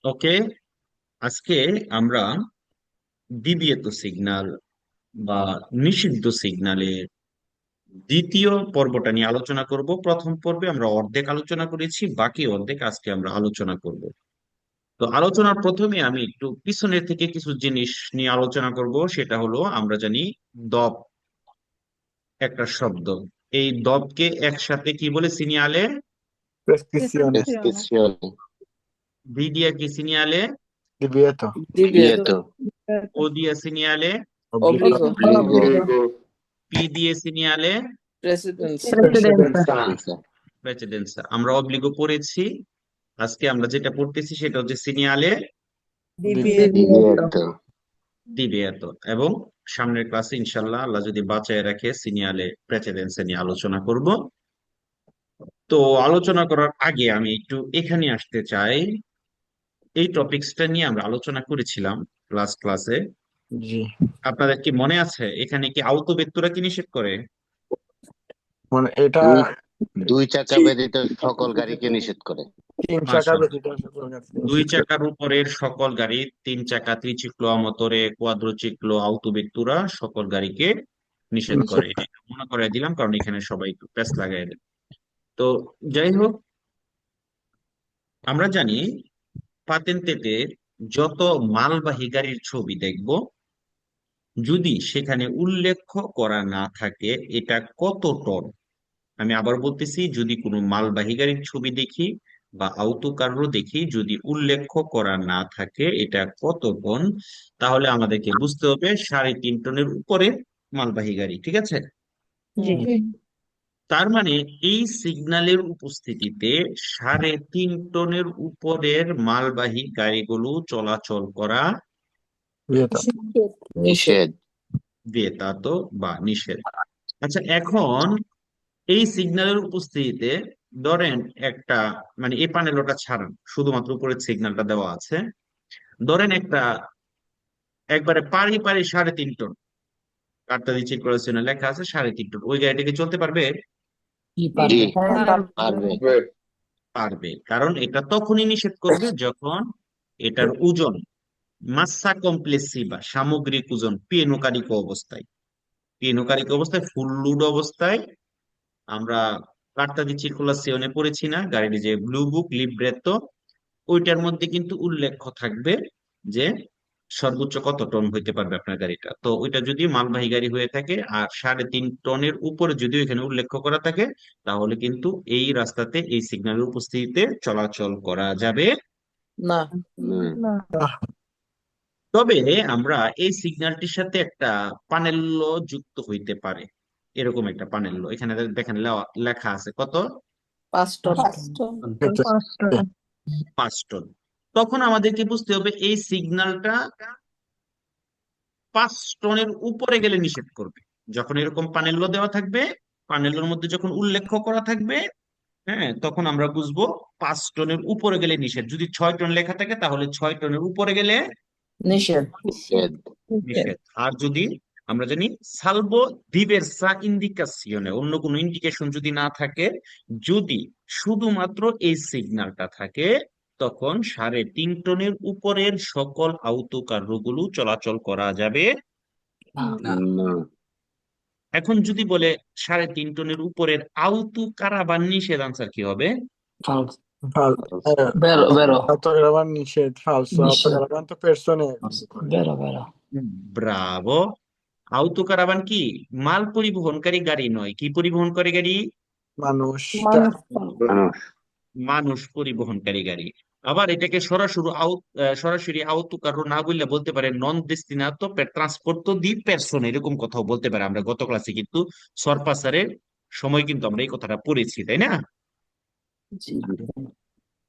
ওকে, আজকে আমরা বিবিএত সিগন্যাল বা নিষিদ্ধ সিগন্যালের দ্বিতীয় পর্বটা নিয়ে আলোচনা করব। প্রথম পর্বে আমরা অর্ধেক আলোচনা করেছি, বাকি অর্ধেক আজকে আমরা আলোচনা করব। তো আলোচনার প্রথমে আমি একটু পিছনের থেকে কিছু জিনিস নিয়ে আলোচনা করব। সেটা হলো, আমরা জানি দব একটা শব্দ। এই দবকে একসাথে কি বলে সিনিয়ালে? Prescrizione, Prescrizione, ভি দিয়ে কি সিনিয়ালে? divieto, Divieto, divieto, ও দিয়ে সিনিয়ালে? obbligo, obbligo, obbligo, পি দিয়ে সিনিয়ালে? precedenza, precedenza, precedenza, precedence. আমরা অব্লিগো পড়েছি। আজকে আমরা যেটা পড়তেছি সেটা হচ্ছে সিনিয়ালে divieto, divieto, দিবে এত। এবং সামনের ক্লাসে ইনশাল্লাহ আল্লাহ যদি বাঁচায় রাখে সিনিয়ালে প্রেসিডেন্সে নিয়ে আলোচনা করব। তো আলোচনা করার আগে আমি একটু এখানে আসতে চাই। এই টপিকসটা নিয়ে আমরা আলোচনা করেছিলাম ক্লাসে। জি, আপনাদের কি মনে আছে এখানে কি আউত ব্যক্তিরা কি নিষেধ করে? মানে এটা দুই দুই চাকা ব্যতীত সকল গাড়িকে নিষেধ করে। 3 চাকা মাশাআল্লাহ। ব্যতীত সকল গাড়ি দুই নিষিদ্ধ। চাকার উপরের সকল গাড়ি, তিন চাকা, ত্রিচিক্লো, আমতরে, কোয়াদ্রোচিক্লো, আউটোবেক্তুরা সকল গাড়িকে নিষেধ করে। নিষিদ্ধ। এটা একটু মনে করাই দিলাম কারণ এখানে সবাই একটু প্যাচ লাগাই দেয়। তো যাই হোক, আমরা জানি পাতেন্টেতে যত মালবাহী গাড়ির ছবি দেখব, যদি সেখানে উল্লেখ করা না থাকে এটা কত টন। আমি আবার বলতেছি, যদি কোনো মালবাহী গাড়ির ছবি দেখি বা আউটোকারও দেখি, যদি উল্লেখ করা না থাকে এটা কত টন, তাহলে আমাদেরকে বুঝতে হবে 3.5 টনের উপরে মালবাহী গাড়ি। ঠিক আছে? জি, তার মানে এই সিগন্যালের উপস্থিতিতে 3.5 টনের উপরের মালবাহী গাড়িগুলো চলাচল করা Vietato. নিষেধ, নিষেধ। বেতাত বা নিষেধ। আচ্ছা, এখন এই সিগন্যালের উপস্থিতিতে ধরেন একটা, মানে এই প্যানেলটা ছাড়ান, শুধুমাত্র উপরের সিগন্যালটা দেওয়া আছে। ধরেন একটা একবারে পারি পারি 3.5 টন, কার্তা দিয়ে চেক করার জন্য লেখা আছে 3.5 টন, ওই গাড়িটাকে চলতে পারবে? কি জি, পারবে? পারবে। পারবে, কারণ এটা তখনই নিষেধ করবে যখন এটার ওজন মাসা কমপ্লেসিভা, সামগ্রিক ওজন পিএনোকারিক অবস্থায়, পিএনোকারিক অবস্থায় ফুল লোড অবস্থায়। আমরা কার্তা দি চিরকুলাসিওনে পড়েছি না গাড়ির যে ব্লু বুক লিব্রেতো, ওইটার মধ্যে কিন্তু উল্লেখ থাকবে যে সর্বোচ্চ কত টন হইতে পারবে আপনার গাড়িটা। তো ওইটা যদি মালবাহী গাড়ি হয়ে থাকে আর 3.5 টনের উপরে যদি এখানে উল্লেখ করা থাকে, তাহলে কিন্তু এই রাস্তাতে এই সিগন্যালের উপস্থিতিতে চলাচল করা যাবে না, হুম, না। তবে আমরা এই সিগন্যালটির সাথে একটা পানেল্য যুক্ত হইতে পারে। এরকম একটা পানেল্য এখানে দেখেন লেখা আছে কত? 5 টন, Vietato. 5 টন। তখন আমাদেরকে বুঝতে হবে এই সিগন্যালটা 5 টনের উপরে গেলে নিষেধ করবে। যখন এরকম পানেল্য দেওয়া থাকবে, পানেল্যের মধ্যে যখন উল্লেখ করা থাকবে, হ্যাঁ, তখন আমরা বুঝবো 5 টনের উপরে গেলে নিষেধ। যদি 6 টন লেখা থাকে তাহলে 6 টনের উপরে গেলে নিষেধ, নিষেধ। নিষেধ। আর যদি আমরা জানি সালভো ডিভার্সা ইন্ডিকাসিওনে, অন্য কোনো ইন্ডিকেশন যদি না থাকে, যদি শুধুমাত্র এই সিগন্যালটা থাকে, তখন 3.5 টনের উপরের সকল আউটোকারগুলো চলাচল করা যাবে না। না, এখন যদি বলে 3.5 টনের উপরের আউটোকারাবান নিষেধ, আনসার কি হবে? Falso. vero, vero, Autogravante nišet, falso. নিষেধ, Autogravante persone. vero, vero, ব্রাভো। আউটোকারাবান কি মাল পরিবহনকারী গাড়ি নয়, কি পরিবহনকারী গাড়ি? মানুষ, মানুষ, মানুষ পরিবহনকারী গাড়ি। আবার এটাকে সরাসরি আউটোকারও না বললে বলতে পারে নন ডেস্টিনাতো ট্রান্সপোর্টো দি পেরসোন, এরকম কথাও বলতে পারে। আমরা গত ক্লাসে কিন্তু সরপাসারের সময় কিন্তু আমরা এই কথাটা পড়েছি, তাই না? জি,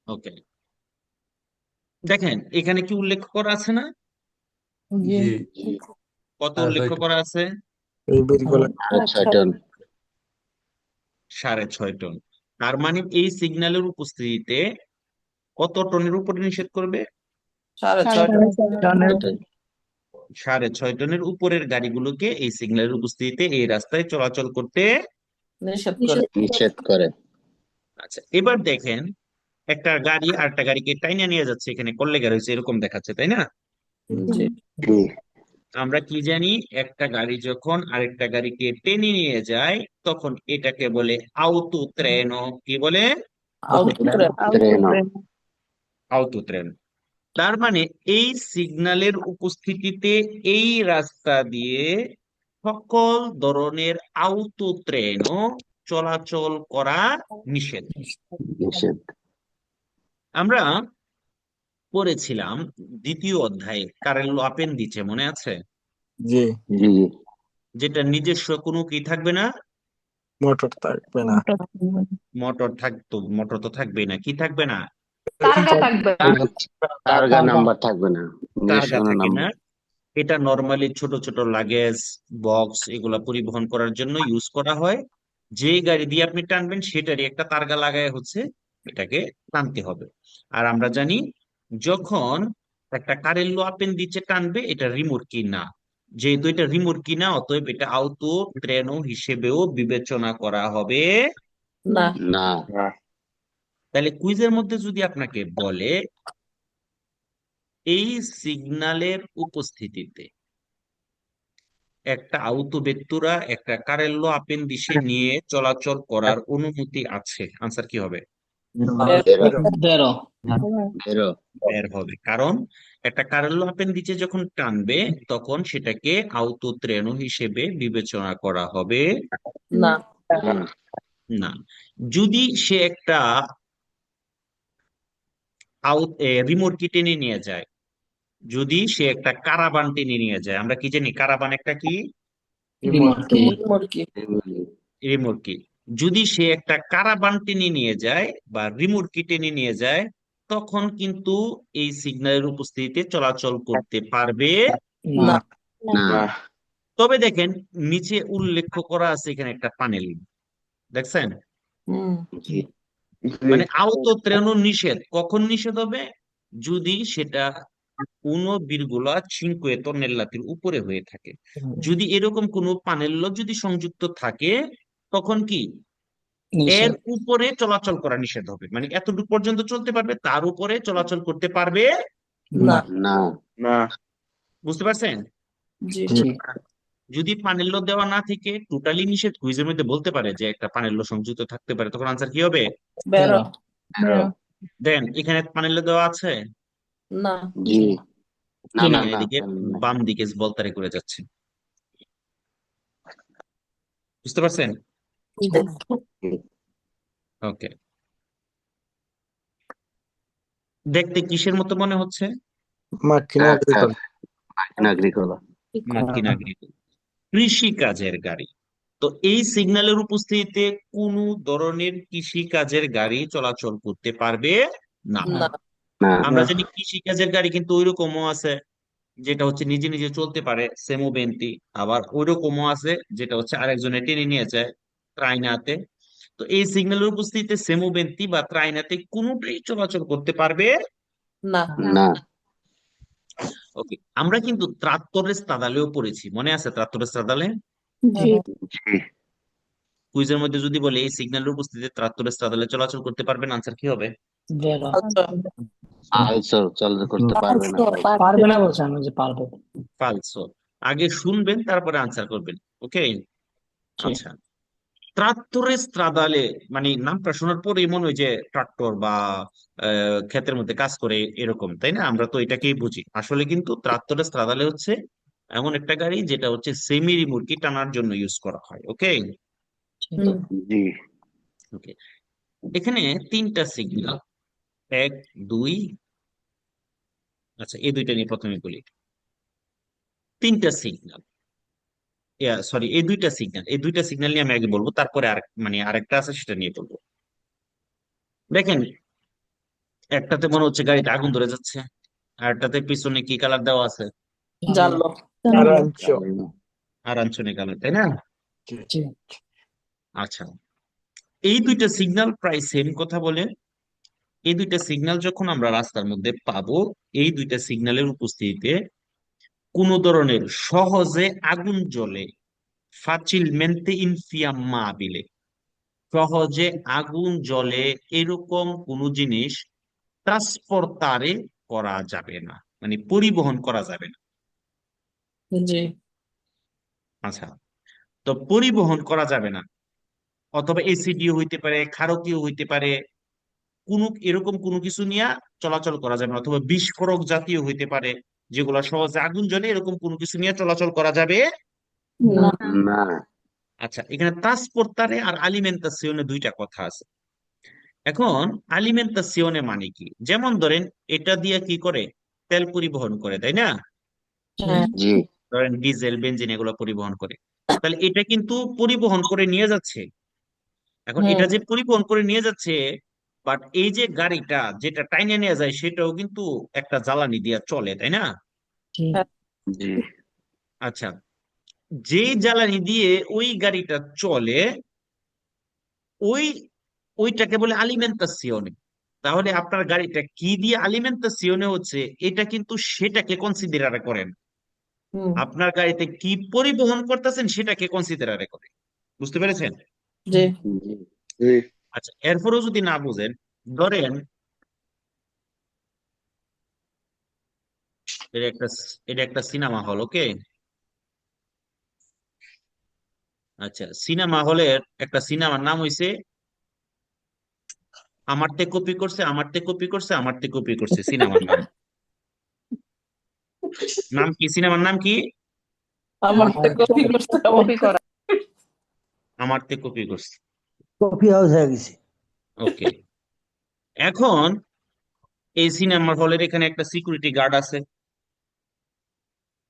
ওকে, দেখেন এখানে কি উল্লেখ করা আছে না? জি, জি, কত উল্লেখ করা আছে? এই virgola, 6 টন, 6.5 টন। তার মানে এই সিগন্যালের উপস্থিতিতে কত টনের উপরে নিষেধ করবে? 6.5 টন, 6 টন, 6.5 টনের উপরের গাড়িগুলোকে এই সিগন্যালের উপস্থিতিতে এই রাস্তায় চলাচল করতে। নিষেধ করে, নিষেধ করে। আচ্ছা, এবার দেখেন একটা গাড়ি আর একটা গাড়িকে টাইনা নিয়ে যাচ্ছে, এখানে কল্লেগা রয়েছে এরকম দেখাচ্ছে, তাই না? জি জি আমরা কি জানি, একটা গাড়ি যখন আরেকটা গাড়িকে টেনে নিয়ে যায় তখন এটাকে বলে আউতো ট্রেনো। কি বলে? আউটরে ট্রেন আউতো ট্রেনো। তার মানে এই সিগন্যালের উপস্থিতিতে এই রাস্তা দিয়ে সকল ধরনের আউতো ট্রেনও চলাচল করা নিষেধ। নিষেধ। আমরা পড়েছিলাম দ্বিতীয় অধ্যায়ে কারেল্লো অ্যাপেন্ডিচে, মনে আছে? জি, জি জি যেটা নিজস্ব কোনো কি থাকবে না, মোটর থাকবে না। মোটর থাকতো, মোটর তো থাকবেই না, কি থাকবে না, তারগা থাকবে না। টার্গা নাম্বার থাকবে না, নিজস্ব টার্গা কোনো থাকে না। নাম্বার। এটা নর্মালি ছোট ছোট লাগেজ বক্স এগুলা পরিবহন করার জন্য ইউজ করা হয়। যে গাড়ি দিয়ে আপনি টানবেন সেটারই একটা তারগা লাগায় হচ্ছে এটাকে টানতে হবে। আর আমরা জানি যখন একটা কারেল্লো আपेंडिचे টানবে এটা রিমোটকি না, যেহেতু এটা রিমোটকি না অতএব এটা আউতো ট্রেনো হিসেবেও বিবেচনা করা হবে না না তাহলে কুইজের মধ্যে যদি আপনাকে বলে এই সিগন্যালের উপস্থিতিতে একটা আউতো ব্যক্তিরা একটা কারেল্লো আपेंडिचे নিয়ে চলাচল করার অনুমতি আছে, আনসার কি হবে? বেরো দেড়ো বেরো বের হবে, কারণ একটা কারেল্লো আपेंडिचे যখন টানবে তখন সেটাকে আউতো ট্রেনো হিসেবে বিবেচনা করা হবে না না না। যদি সে একটা রিমোটকে টেনে নিয়ে যায়, যদি সে একটা কারাবান টেনে নিয়ে যায়, আমরা কি জানি কারাবান একটা কি, রিমোটকে মুরগি রিমোট কি, যদি সে একটা কারাবান টেনে নিয়ে যায় বা রিমোট কি টেনে নিয়ে যায় তখন কিন্তু এই সিগন্যালের উপস্থিতিতে চলাচল করতে পারবে না না, না তবে দেখেন নিচে উল্লেখ করা আছে এখানে একটা পানেল, দেখছেন? হুম জি মানে আউতো ট্রেনো নিষেধ, কখন নিষেধ হবে? যদি সেটা 1,5 টনেল্লাতির উপরে হয়ে থাকে। যদি এরকম কোনো পানেল্য যদি সংযুক্ত থাকে তখন কি এর নিষেধ উপরে চলাচল করা নিষেধ হবে, মানে এতটুকু পর্যন্ত চলতে পারবে, তার উপরে চলাচল করতে পারবে না না না, বুঝতে পারছেন? জি জি, ঠিক যদি পানেল্য দেওয়া না থেকে টোটালি নিষেধ কুইজের মধ্যে বলতে পারে যে একটা পানেল্য সংযুক্ত থাকতে পারে তখন আনসার কি হবে? বেরো বেরো দেন এখানে পানেল্য দেওয়া আছে, না জি না জি না না না এদিকে না। বাম দিকে বলতারে করে যাচ্ছে, বুঝতে পারছেন? ওকে, দেখতে কিসের মতো মনে হচ্ছে? মাকিনা এগ্রিকল। নাগরিক হলো মার্কিন কৃষি কাজের গাড়ি। তো এই সিগন্যালের উপস্থিতিতে কোনো ধরনের কৃষি কাজের গাড়ি চলাচল করতে পারবে না। না না আমরা না, জানি কৃষি কাজের গাড়ি কিন্তু ওইরকমও আছে যেটা হচ্ছে নিজে নিজে চলতে পারে সেমো বেন্তি, আবার ওইরকমও আছে যেটা হচ্ছে আরেকজনে টেনে নিয়ে যায় ত্রাইনাতে। তো এই সিগন্যালের উপস্থিতিতে সেমো বেন্তি বা ত্রাইনাতে কোনোটাই চলাচল করতে পারবে না না ওকে, আমরা কিন্তু ত্রাত্তরের স্তাদালেও পড়েছি, মনে আছে ত্রাত্তরের স্তাদালে? জি জি কুইজের মধ্যে যদি বলে এই সিগন্যালের উপস্থিতিতে ত্রাত্তরের স্তাদালে চলাচল করতে পারবেন, আনসার কি হবে? বেরো আলসো চলতে করতে পারবে না পারবে না বলছে আমি যে পারবে ফালসো। আগে শুনবেন তারপরে আনসার করবেন, ওকে? আচ্ছা, ট্রাক্টরে স্ত্রাদালে মানে নামটা শোনার পরেই মনে হয় যে ট্রাক্টর বা ক্ষেতের মধ্যে কাজ করে এরকম, তাই না? আমরা তো এটাকেই বুঝি, আসলে কিন্তু ট্রাক্টরে স্ত্রাদালে হচ্ছে এমন একটা গাড়ি যেটা হচ্ছে সেমি রিমোটকে টানার জন্য ইউজ করা হয়, ওকে? হুম জি ওকে, এখানে তিনটা সিগন্যাল, 1 2, আচ্ছা এই দুইটা নিয়ে প্রথমে বলি। তিনটা সিগন্যাল, সরি এই দুইটা সিগন্যাল নিয়ে আমি আগে বলবো, তারপরে আর মানে আরেকটা আছে সেটা নিয়ে বলবো। দেখেন একটাতে মনে হচ্ছে গাড়িটা আগুন ধরে যাচ্ছে, আর একটাতে পিছনে কি কালার দেওয়া আছে, জানলো আরাঞ্চো। আরাঞ্চনে কালার, তাই না? জি আচ্ছা, এই দুইটা সিগন্যাল প্রায় সেম কথা বলে। এই দুইটা সিগন্যাল যখন আমরা রাস্তার মধ্যে পাবো, এই দুইটা সিগন্যালের উপস্থিতিতে কোনো ধরনের সহজে আগুন জ্বলে, facilmente infiammabile, সহজে আগুন জ্বলে এরকম কোনো জিনিস ট্রান্সপোর্টারে করা যাবে না, মানে পরিবহন করা যাবে না। জি। আচ্ছা, তো পরিবহন করা যাবে না, অথবা এসিডিও হইতে পারে, ক্ষারকীয় হইতে পারে, কোনো এরকম কোনো কিছু নিয়ে চলাচল করা যাবে না, অথবা বিস্ফোরক জাতীয় হইতে পারে যেগুলো সহজে আগুন জ্বলে, এরকম কোনো কিছু নিয়ে চলাচল করা যাবে। না। না। আচ্ছা, এখানে ট্রান্সপোর্টারে আর আলিমেন্টাসিওনে দুইটা কথা আছে। এখন আলিমেন্টাসিওনে মানে কি, যেমন ধরেন এটা দিয়ে কি করে, তেল পরিবহন করে, তাই না? হ্যাঁ। জি ধরেন ডিজেল, বেনজিন এগুলো পরিবহন করে, তাহলে এটা কিন্তু পরিবহন করে নিয়ে যাচ্ছে। এখন এটা যে পরিবহন করে নিয়ে যাচ্ছে, বাট এই যে গাড়িটা যেটা টাইনে নিয়ে যায় সেটাও কিন্তু একটা জ্বালানি দিয়ে চলে, তাই না? জি। জি আচ্ছা, যে জ্বালানি দিয়ে ওই গাড়িটা চলে, ওই ওইটাকে বলে আলিমেন্টাসিওনে। তাহলে আপনার গাড়িটা কি দিয়ে আলিমেন্টাসিওনে হচ্ছে, এটা কিন্তু সেটাকে কনসিডার করেন। আপনার গাড়িতে কি পরিবহন করতেছেন সেটাকে কনসিডার করে। বুঝতে পেরেছেন? জি। জি জি আচ্ছা, এরপরেও যদি না বুঝেন, ধরেন এটা একটা এটা একটা সিনেমা হল, ওকে? আচ্ছা, সিনেমা হলের একটা সিনেমার নাম হইছে আমার তে কপি করছে, আমার তে কপি করছে, আমার তে কপি করছে, সিনেমার নাম। নাম কি, সিনেমার নাম কি? আমার কপি করতে কপি করা। আমার তে কপি করছে, কফি হাউস হয়ে গেছে। ওকে। এখন এই সিনেমার হলের এখানে একটা সিকিউরিটি গার্ড আছে,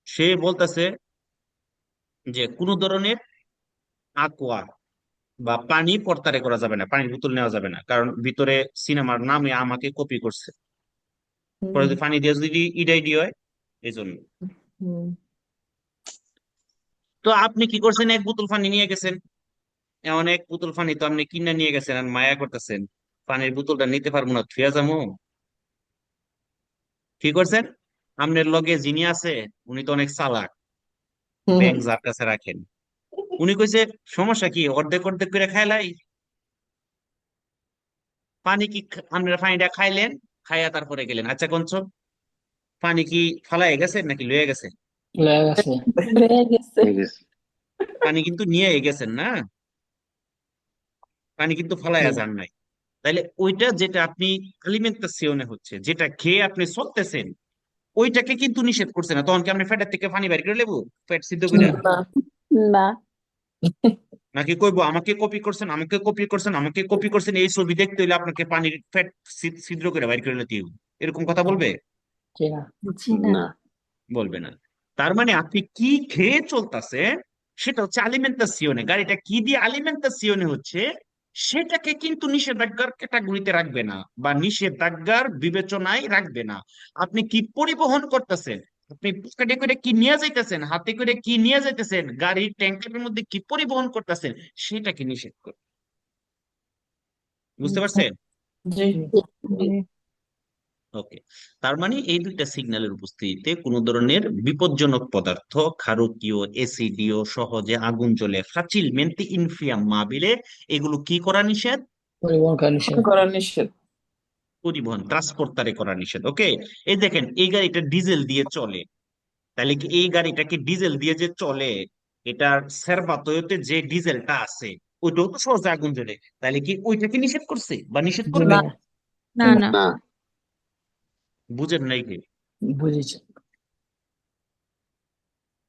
সে বলতেছে যে কোনো ধরনের aqua বা পানি পর্তারে করা যাবে না, পানির বোতল নেওয়া যাবে না, কারণ ভিতরে সিনেমার নামে আমাকে কপি করছে। পরে যদি পানি দিয়ে যদি ইডাইডি হয়, এই জন্য। তো আপনি কি করছেন, এক বোতল পানি নিয়ে গেছেন, এমন এক বোতল পানি তো আপনি কিনে নিয়ে গেছেন আর মায়া করতেছেন, পানির বোতলটা নিতে পারবো না, থুয়া যাবো। কি করছেন, আপনার লগে যিনি আছে উনি তো অনেক চালাক, ব্যাংক যার কাছে রাখেন, উনি কইছে সমস্যা কি, অর্ধেক অর্ধেক করে খাইলাই। পানি কি আপনারা পানিটা খাইলেন, খাইয়া তারপরে গেলেন। আচ্ছা কোনছো, পানি কি ফালাই গেছে নাকি লয়ে গেছে? লয়ে গেছে। হয়ে গেছে। পানি কিন্তু নিয়ে গেছেন না, পানি কিন্তু ফালাইয়া যান নাই। তাইলে ওইটা যেটা আপনি আলিমেন্টাসিওনে হচ্ছে, যেটা খেয়ে আপনি চলতেছেন, ওইটাকে কিন্তু নিষেধ করছে না। তখন কি আপনি ফ্যাটের থেকে পানি বের করে লেবো, ফ্যাট সিদ্ধ করে? না। নাকি কইবো আমাকে কপি করছেন, আমাকে কপি করছেন, আমাকে কপি করছেন, এই ছবি দেখতে হইলে আপনাকে পানির ফ্যাট ছিদ্র করে বাইর করে নিতে হবে, এরকম কথা বলবে? জি না। না বলবে না। তার মানে আপনি কি খেয়ে চলতেছে সেটা হচ্ছে আলিমেন্টাসিওনে, গাড়িটা কি দিয়ে আলিমেন্টাসিওনে হচ্ছে সেটাকে কিন্তু নিষেধাজ্ঞার ক্যাটাগরিতে রাখবে না, বা নিষেধাজ্ঞার বিবেচনায় রাখবে না। আপনি কি পরিবহন করতেছেন, আপনি পকেটে করে কি নিয়ে যাইতেছেন, হাতে করে কি নিয়ে যাইতেছেন, গাড়ির ট্যাঙ্কের মধ্যে কি পরিবহন করতেছেন, সেটাকে নিষেধ করবে। বুঝতে পারছেন? জি। ওকে, তার মানে এই দুইটা সিগন্যালের উপস্থিতিতে কোনো ধরনের বিপজ্জনক পদার্থ, ক্ষারকীয়, এসিডীয়, সহজে আগুন জ্বলে, ফ্যাচিলমেন্টে ইনফ্লামেবলে, এগুলো কি করা নিষেধ? পরিবহন করা নিষেধ। পরিবহন ট্রান্সপোর্টারে করা নিষেধ। ওকে, এই দেখেন এই গাড়িটা ডিজেল দিয়ে চলে, তাহলে কি এই গাড়িটাকে ডিজেল দিয়ে যে চলে, এটার সেরবাতোতে যে ডিজেলটা আছে ওইটাও তো সহজে আগুন জ্বলে, তাহলে কি ওইটাকে নিষেধ করছে বা নিষেধ জি করবে? না। না না। না বুঝেন নাই কি? বুঝেছি।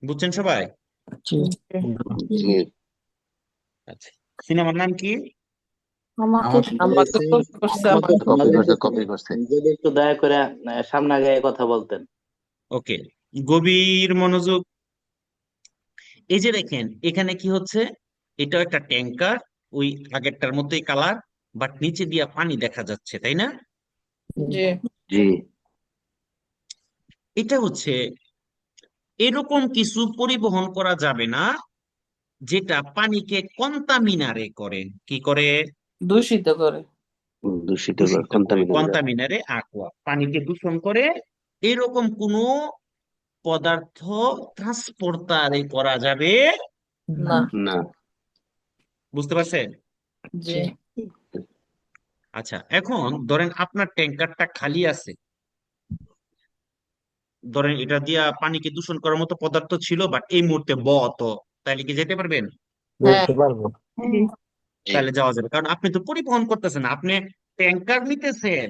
বুঝছেন সবাই? জি। জি আচ্ছা, সিনেমার নাম কি? আমাকে আমাকে কপি করছে আমাকে কপি করছে কপি করছে যদি একটু দয়া করে সামনে আগে কথা বলতেন। ওকে, গভীর মনোযোগ। এই যে দেখেন এখানে কি হচ্ছে, এটাও একটা ট্যাঙ্কার, ওই আগেরটার মতোই কালার, বাট নিচে দিয়া পানি দেখা যাচ্ছে, তাই না? জি। জি এটা হচ্ছে এরকম কিছু পরিবহন করা যাবে না যেটা পানিকে কন্টামিনারে করে, কি করে? দূষিত করে। দূষিত দূষিত করে, কন্টামিনেট কন্টামিনারে aqua, পানিকে দূষণ করে, এরকম কোনো পদার্থ ট্রান্সপোর্টারে করা যাবে। না। না বুঝতে পারছেন? জি আচ্ছা, এখন ধরেন আপনার ট্যাঙ্কারটা খালি আছে, ধরেন এটা দিয়া পানিকে দূষণ করার মতো পদার্থ ছিল, বাট এই মুহূর্তে তো তাইলে কি যেতে পারবেন? হ্যাঁ যেতে পারবো। হ্যাঁ তাহলে যাওয়া যাবে, কারণ আপনি তো পরিবহন করতেছেন, আপনি ট্যাঙ্কার নিতেছেন,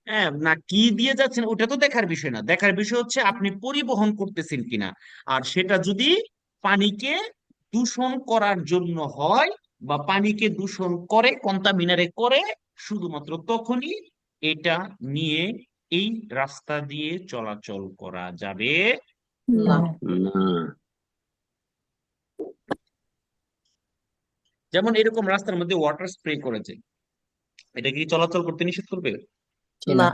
হ্যাঁ না কি দিয়ে যাচ্ছেন ওটা তো দেখার বিষয় না, দেখার বিষয় হচ্ছে আপনি পরিবহন করতেছেন কিনা। আর সেটা যদি পানিকে দূষণ করার জন্য হয় বা পানিকে দূষণ করে কন্টামিনারে করে, শুধুমাত্র তখনই এটা নিয়ে এই রাস্তা দিয়ে চলাচল করা যাবে না না। যেমন এরকম রাস্তার মধ্যে ওয়াটার স্প্রে করেছে, এটা কি চলাচল করতে নিষেধ করবে? না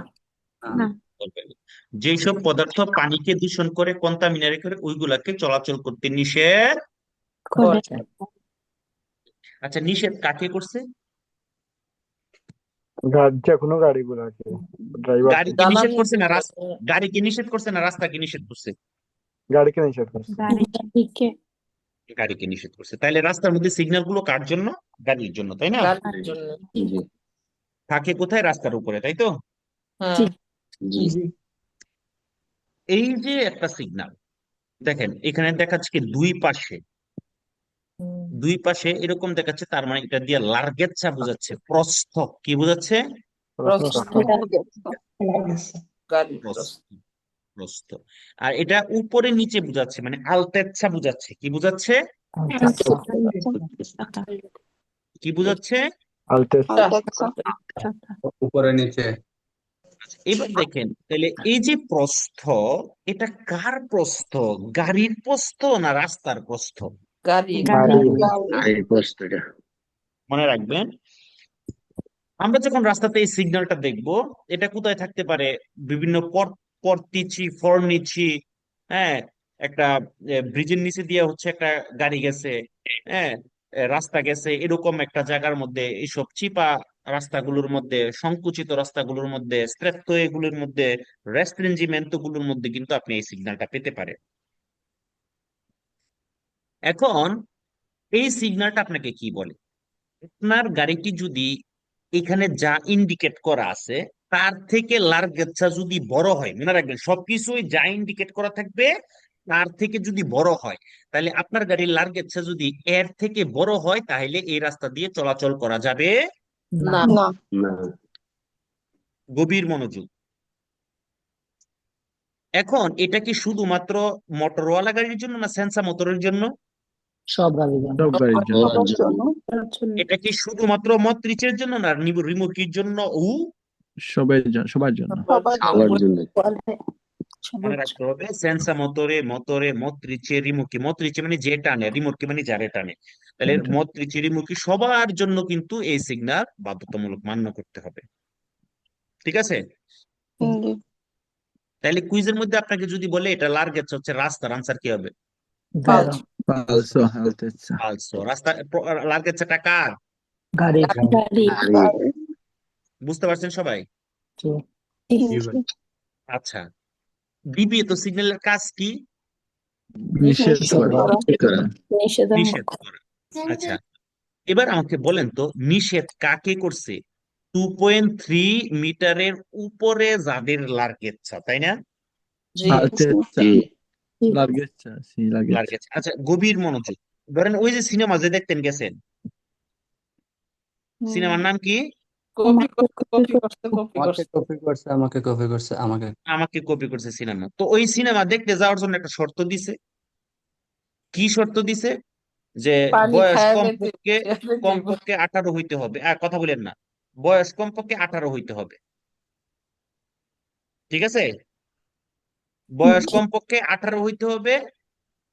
না করবে না। যেসব পদার্থ পানিকে দূষণ করে কন্টামিনারে করে ওইগুলাকে চলাচল করতে নিষেধ। করে আচ্ছা, নিষেধ কাকে করছে? যে কোনো গাড়িগুলোকে, ড্রাইভার গাড়িকে নিষেধ করছে না রাস্তা, করছে। গাড়িকে নিষেধ করছে না রাস্তাকে নিষেধ করছে? গাড়িকে নিষেধ করছে। গাড়িকে গাড়িকে নিষেধ করছে। তাইলে রাস্তার মধ্যে সিগন্যাল গুলো কার জন্য? গাড়ির জন্য, তাই না? গাড়ির জন্য জি থাকে কোথায়? রাস্তার উপরে, তাই তো? হ্যাঁ জি এই যে একটা সিগন্যাল, দেখেন এখানে দেখাচ্ছে কি দুই পাশে, দুই পাশে এরকম দেখাচ্ছে, তার মানে এটা দিয়ে লার্গেচ্ছা বোঝাচ্ছে, প্রস্থ কি বোঝাচ্ছে? প্রস্থ গাড়ির প্রস্থ, প্রস্থ প্রস্থ। আর এটা উপরে নিচে বোঝাচ্ছে, মানে আলতেচ্ছা বোঝাচ্ছে, কি বোঝাচ্ছে? কি বোঝাচ্ছে? আলটেস। উপরে নিচে। এবার দেখেন তাহলে এই যে প্রস্থ, এটা কার প্রস্থ? গাড়ির প্রস্থ না রাস্তার প্রস্থ? গাড়ি গাড়ি। এই প্রশ্নটা মনে রাখবেন, আমরা যখন রাস্তাতে এই সিগন্যালটা দেখব, এটা কোথায় থাকতে পারে? বিভিন্ন পর্তিচি ফর্নিচি, হ্যাঁ, একটা ব্রিজের নিচে দিয়ে হচ্ছে একটা গাড়ি গেছে, হ্যাঁ, রাস্তা গেছে, এরকম একটা জায়গার মধ্যে, এইসব চিপা রাস্তাগুলোর মধ্যে, সংকুচিত রাস্তাগুলোর মধ্যে, স্ট্রেপতো এগুলোর মধ্যে, রেস্ট্রিঞ্জিমেন্টো গুলোর মধ্যে কিন্তু আপনি এই সিগন্যালটা পেতে পারেন। এখন এই সিগন্যালটা আপনাকে কি বলে? আপনার গাড়িটি যদি এখানে যা ইন্ডিকেট করা আছে তার থেকে লার্গেচ্ছা যদি বড় হয়, মনে রাখবেন সবকিছুই যা ইন্ডিকেট করা থাকবে তার থেকে যদি বড় হয়, তাহলে আপনার গাড়ির লার্গেচ্ছা যদি এর থেকে বড় হয়, তাহলে এই রাস্তা দিয়ে চলাচল করা যাবে না না। গভীর মনোযোগ। এখন এটা কি শুধুমাত্র মোটরওয়ালা গাড়ির জন্য না সেন্সা মোটরের জন্য? সব গাড়ির জন্য সব গাড়ির জন্য। ওর জন্য এটা কি শুধুমাত্র মত্রিচের জন্য না রিমোকির জন্য? সবার জন্য, সবার জন্য। সবার জন্য। মনে রাখতে হবে সেন্সা মোটরে, মত্রিচে, রিমোকি। মত্রিচে মানে যে টানে, রিমোকি মানে যারে টানে। তাহলে মত্রিচে, রিমোকি সবার জন্য কিন্তু এই সিগন্যাল বাধ্যতামূলক মান্য করতে হবে। ঠিক আছে? তাহলে কুইজের মধ্যে আপনাকে যদি বলে এটা লার্গেচ্ছা হচ্ছে রাস্তার, আনসার কি হবে? পালস ফালসো আলটেসা। ফালসো। রাস্তা লার্গেচ্ছাটা কার? গাড়ি গাড়ি বুঝতে পারছেন সবাই? জি ভাই। আচ্ছা, বিবিএ সিগন্যালের কাজ কি? নিষেধ করা। নিষেধাজ্ঞা নিষেধ করা। আচ্ছা, এবার আমাকে বলেন তো নিষেধ কাকে করছে? 2.3 মিটারের উপরে যাদের লার্গেচ্ছা, তাই না? জি আলটেসা। জি লার্গেচ্ছা, সি লার্গেচ্ছা। লার্গেচ্ছা। আচ্ছা, গভীর মনোযোগ। ধরেন ওই যে সিনেমা যে দেখতেন গেছেন, সিনেমার নাম কি? কপি কপি করতে কপি আমাকে করতে কপি করছে, আমাকে কপি করছে, আমাকে। আমাকে কপি করছে সিনেমা। তো ওই সিনেমা দেখতে যাওয়ার জন্য একটা শর্ত দিছে। কি শর্ত দিছে? যে পানি বয়স খায় কমপক্ষে 18 হইতে হবে। আর কথা বলেন না, বয়স কমপক্ষে 18 হইতে হবে। ঠিক আছে? বয়স কমপক্ষে 18 হইতে হবে।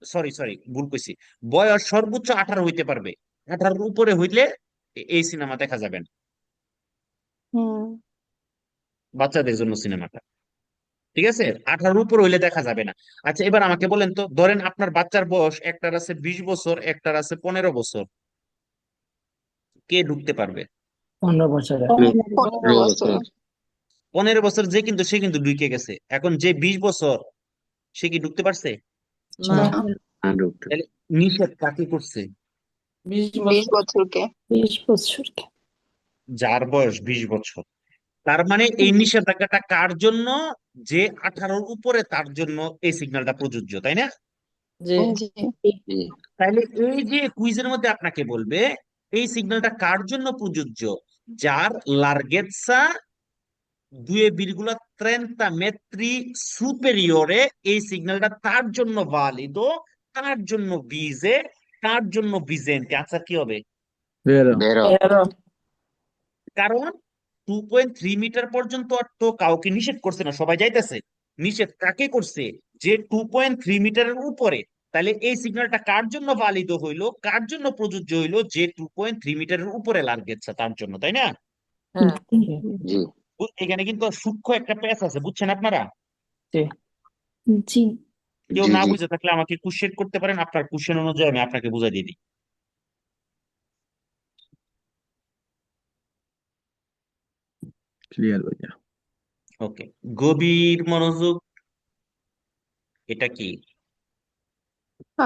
সরি সরি, ভুল কইছি। বয়স সর্বোচ্চ 18 হইতে পারবে, 18-র উপরে হইলে এই সিনেমা দেখা যাবে না। বাচ্চাদের জন্য সিনেমাটা। ঠিক আছে? 18-র উপর হইলে দেখা যাবে না। আচ্ছা, এবার আমাকে বলেন তো, ধরেন আপনার বাচ্চার বয়স, একটার আছে 20 বছর, একটার আছে 15 বছর, কে ঢুকতে পারবে? 15 বছরে 15 বছর 15 বছর যে কিন্তু সে কিন্তু ঢুকে গেছে। এখন যে 20 বছর সে কি ঢুকতে পারছে? না ঢুকতে তাহলে নিষেধ কাকে করছে? 20 বছরকে 20 বছরকে যার বয়স 20 বছর। তার মানে এই নিষেধাজ্ঞাটা কার জন্য? যে 18-র উপরে তার জন্য এই সিগন্যালটা প্রযোজ্য, তাই না? জি জি তাহলে এই যে কুইজের মধ্যে আপনাকে বলবে এই সিগন্যালটা কার জন্য প্রযোজ্য? যার লার্গেৎসা 2,30 metri superiore, এই সিগন্যালটা তার জন্য ভালিদো, তার জন্য ভিজে, তার জন্য ভিজেন্ট। আনসার কি হবে? Vero. বেরো 13 কারণ 2.3 মিটার পর্যন্ত আর তো কাউকে নিষেধ করছে না, সবাই যাইতেছে। নিষেধ কাকে করছে? যে 2.3 মিটারের উপরে। তাহলে এই সিগন্যালটা কার জন্য ভালিদ হইলো, কার জন্য প্রযোজ্য হইলো? যে 2.3 মিটারের উপরে লার্গেচ্ছা তার জন্য, তাই না? হ্যাঁ জি এখানে কিন্তু সূক্ষ্ম একটা প্যাচ আছে, বুঝছেন আপনারা? জি কেউ জি না জি বুঝে থাকলে আমাকে কোশ্চেন করতে পারেন, আপনার কোশ্চেন অনুযায়ী আমি আপনাকে বুঝাই দিয়ে দিই। Clear ভাইয়া। ওকে, গভীর মনোযোগ। এটা কি?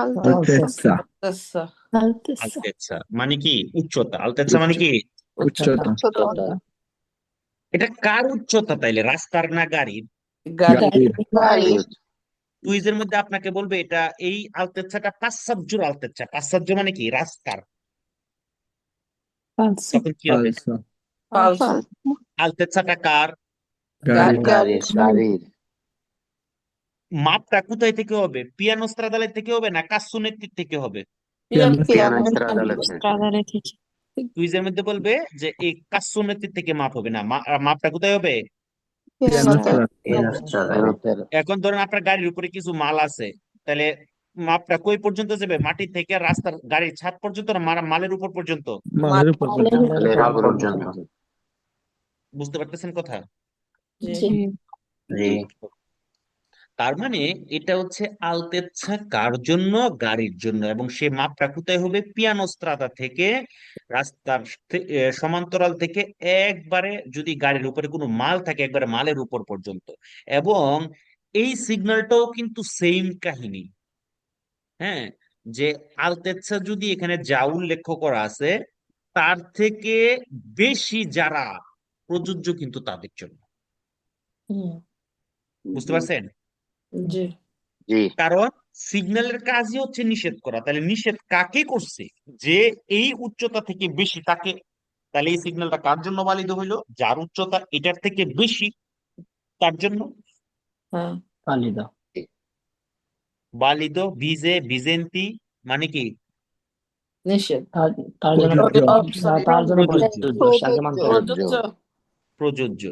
Altezza. আচ্ছা আলতেসা আলতেচ্ছা মানে কি? উচ্চতা। আলতেচ্ছা মানে কি? Uccetta. এটা কার উচ্চতা তাইলে, রাস্তার না গাড়ির? গাড়ি Gabriele. কুইজের মধ্যে আপনাকে বলবে এটা এই আলতেচ্ছাটা পাশ্চাত্যের আলতেচ্ছা। পাশ্চাত্য মানে কি? রাস্তার। পালসো তখন কি হবে? Falso. পালস আলতেচ্ছাটা কার? Gabriele. গাড়ির গাড়ির মাপটা কোথায় থেকে হবে? পিয়ানো স্ত্রাদালের থেকে হবে না কাসুনেত্তির থেকে হবে? Piano. পিয়ানো স্ত্রাদালে স্ট্রাদারে থেকে কুইজের মধ্যে বলবে যে এই কাসুনেত্তির থেকে মাপ হবে না, মাপটা কোথায় হবে? Piano strada. এখন ধরেন আপনার গাড়ির উপরে কিছু মাল আছে, তাহলে মাপটা কই পর্যন্ত যাবে? মাটি থেকে রাস্তার গাড়ির ছাদ পর্যন্ত না মালের উপর পর্যন্ত? Male উপর পর্যন্ত বুঝতে পারতেছেন কথা? জি জি তার মানে এটা হচ্ছে আলতেচ্ছা কার জন্য? গাড়ির জন্য। এবং সে মাপটা কোথায় হবে? পিয়ানো স্ত্রাদা থেকে, রাস্তার সমান্তরাল থেকে একবারে, যদি গাড়ির উপরে কোনো মাল থাকে একবারে মালের উপর পর্যন্ত। এবং এই সিগন্যালটাও কিন্তু সেম কাহিনী। হ্যাঁ, যে আলতেচ্ছা যদি এখানে যা উল্লেখ করা আছে তার থেকে বেশি যারা প্রযোজ্য কিন্তু তাদের জন্য। বুঝতে পারছেন? জি জি কারণ সিগন্যালের কাজই হচ্ছে নিষেধ করা। তাহলে নিষেধ কাকে করছে? যে এই উচ্চতা থেকে বেশি তাকে। তাহলে এই সিগন্যালটা কার জন্য বালিদ হইলো? যার উচ্চতা এটার থেকে বেশি তার জন্য হ্যাঁ পালিদা বালিদ। ভিজে, ভিজেন্তি মানে কি? নিষেধ তার তার জন্য প্রযোজ্য। তার জন্য প্রযোজ্য। প্রযোজ্য আগে মানতে হবে। প্রযোজ্য প্রযোজ্য।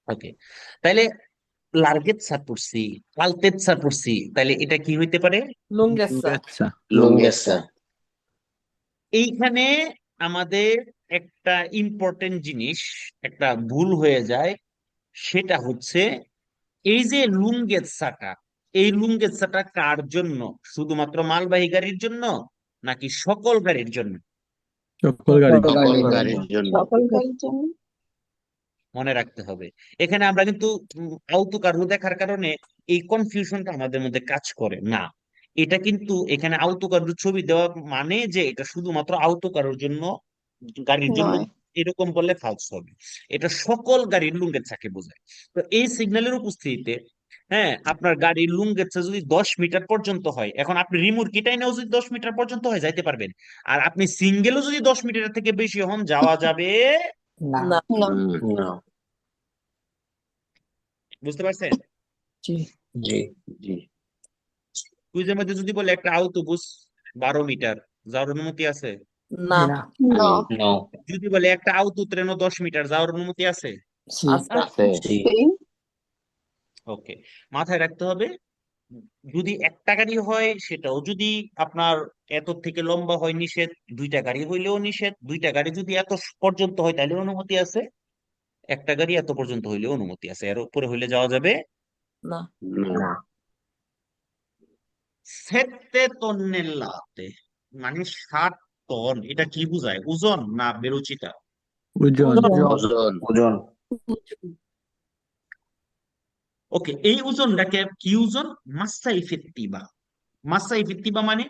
ওকে, তাইলে লার্গেৎসা পড়ছি, আলতেৎসা পড়ছি, তাইলে এটা কি হইতে পারে? লুঙ্গেসা Lunghezza. লুঙ্গেসা এইখানে আমাদের একটা ইম্পর্টেন্ট জিনিস, একটা ভুল হয়ে যায়। সেটা হচ্ছে এই যে লুঙ্গেৎসাটা, এই লুঙ্গেৎসাটা কার জন্য? শুধুমাত্র মালবাহী গাড়ির জন্য নাকি সকল গাড়ির জন্য? সকল গাড়ি। সকল গাড়ির জন্য সকল গাড়ির জন্য মনে রাখতে হবে। এখানে আমরা কিন্তু আউতকারু দেখার কারণে এই কনফিউশনটা আমাদের মধ্যে কাজ করে না। এটা কিন্তু এখানে আউতকারুর ছবি দেওয়া মানে যে এটা শুধুমাত্র আউতকারুর জন্য, গাড়ির জন্য এরকম বললে ফালস হবে। এটা সকল গাড়ির লুঙ্গেচ্ছাকে বোঝায়। তো এই সিগন্যালের উপস্থিতিতে, হ্যাঁ, আপনার গাড়ির লুঙ্গেচ্ছা যদি 10 মিটার পর্যন্ত হয়, এখন আপনি রিমুরকিটাই নাও যদি 10 মিটার পর্যন্ত হয় যাইতে পারবেন। আর আপনি সিঙ্গেলও যদি 10 মিটারের থেকে বেশি হন যাওয়া যাবে। না না না বুঝতে পারছেন? জি জি জি কুইজের মধ্যে যদি বলে একটা আউটোবুস 12 মিটার, যাওয়ার অনুমতি আছে? না না নো যদি বলে একটা আউটো ট্রেনও 10 মিটার, যাওয়ার অনুমতি আছে? সি আচ্ছা আছে ওকে, মাথায় রাখতে হবে। যদি একটা গাড়ি হয় সেটাও যদি আপনার এত থেকে লম্বা হয় নিষেধ, দুইটা গাড়ি হইলেও নিষেধ, দুইটা গাড়ি যদি এত পর্যন্ত হয় তাহলে অনুমতি আছে, একটা গাড়ি এত পর্যন্ত হইলেও অনুমতি আছে, এর উপরে হইলে যাওয়া যাবে না না সেতে তন্নেল্লাতে, মানে 60 টন। এটা কি বোঝায়? ওজন না বেরোচিটা? ওজন। ওজন ওজন ওকে, এই ওজনটাকে কি ওজন? মাসা ইফেক্টিভা। মাসা ইফেক্টিভা মানে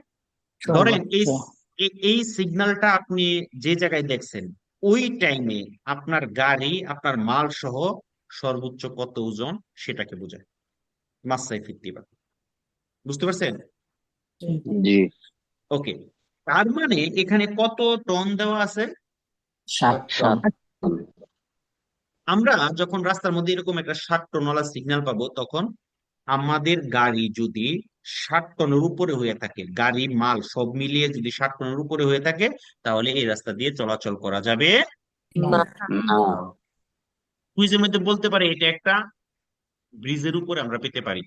ধরেন এই এই সিগন্যালটা আপনি যে জায়গায় দেখছেন ওই টাইমে আপনার গাড়ি আপনার মাল সহ সর্বোচ্চ কত ওজন সেটাকে বোঝায় মাসাই ফিত্তিবা। বুঝতে পারছেন? জি ওকে, তার মানে এখানে কত টন দেওয়া আছে? 7 টন। 7 টন। আমরা যখন রাস্তার মধ্যে এরকম একটা 60 টনওয়ালা সিগন্যাল পাবো, তখন আমাদের গাড়ি যদি 60 টনের উপরে হয়ে থাকে, গাড়ি মাল সব মিলিয়ে যদি 60 টনের উপরে হয়ে থাকে, তাহলে এই রাস্তা দিয়ে চলাচল করা যাবে। না। না কুইজের মধ্যে বলতে পারে এটা একটা ব্রিজের উপরে আমরা পেতে পারি,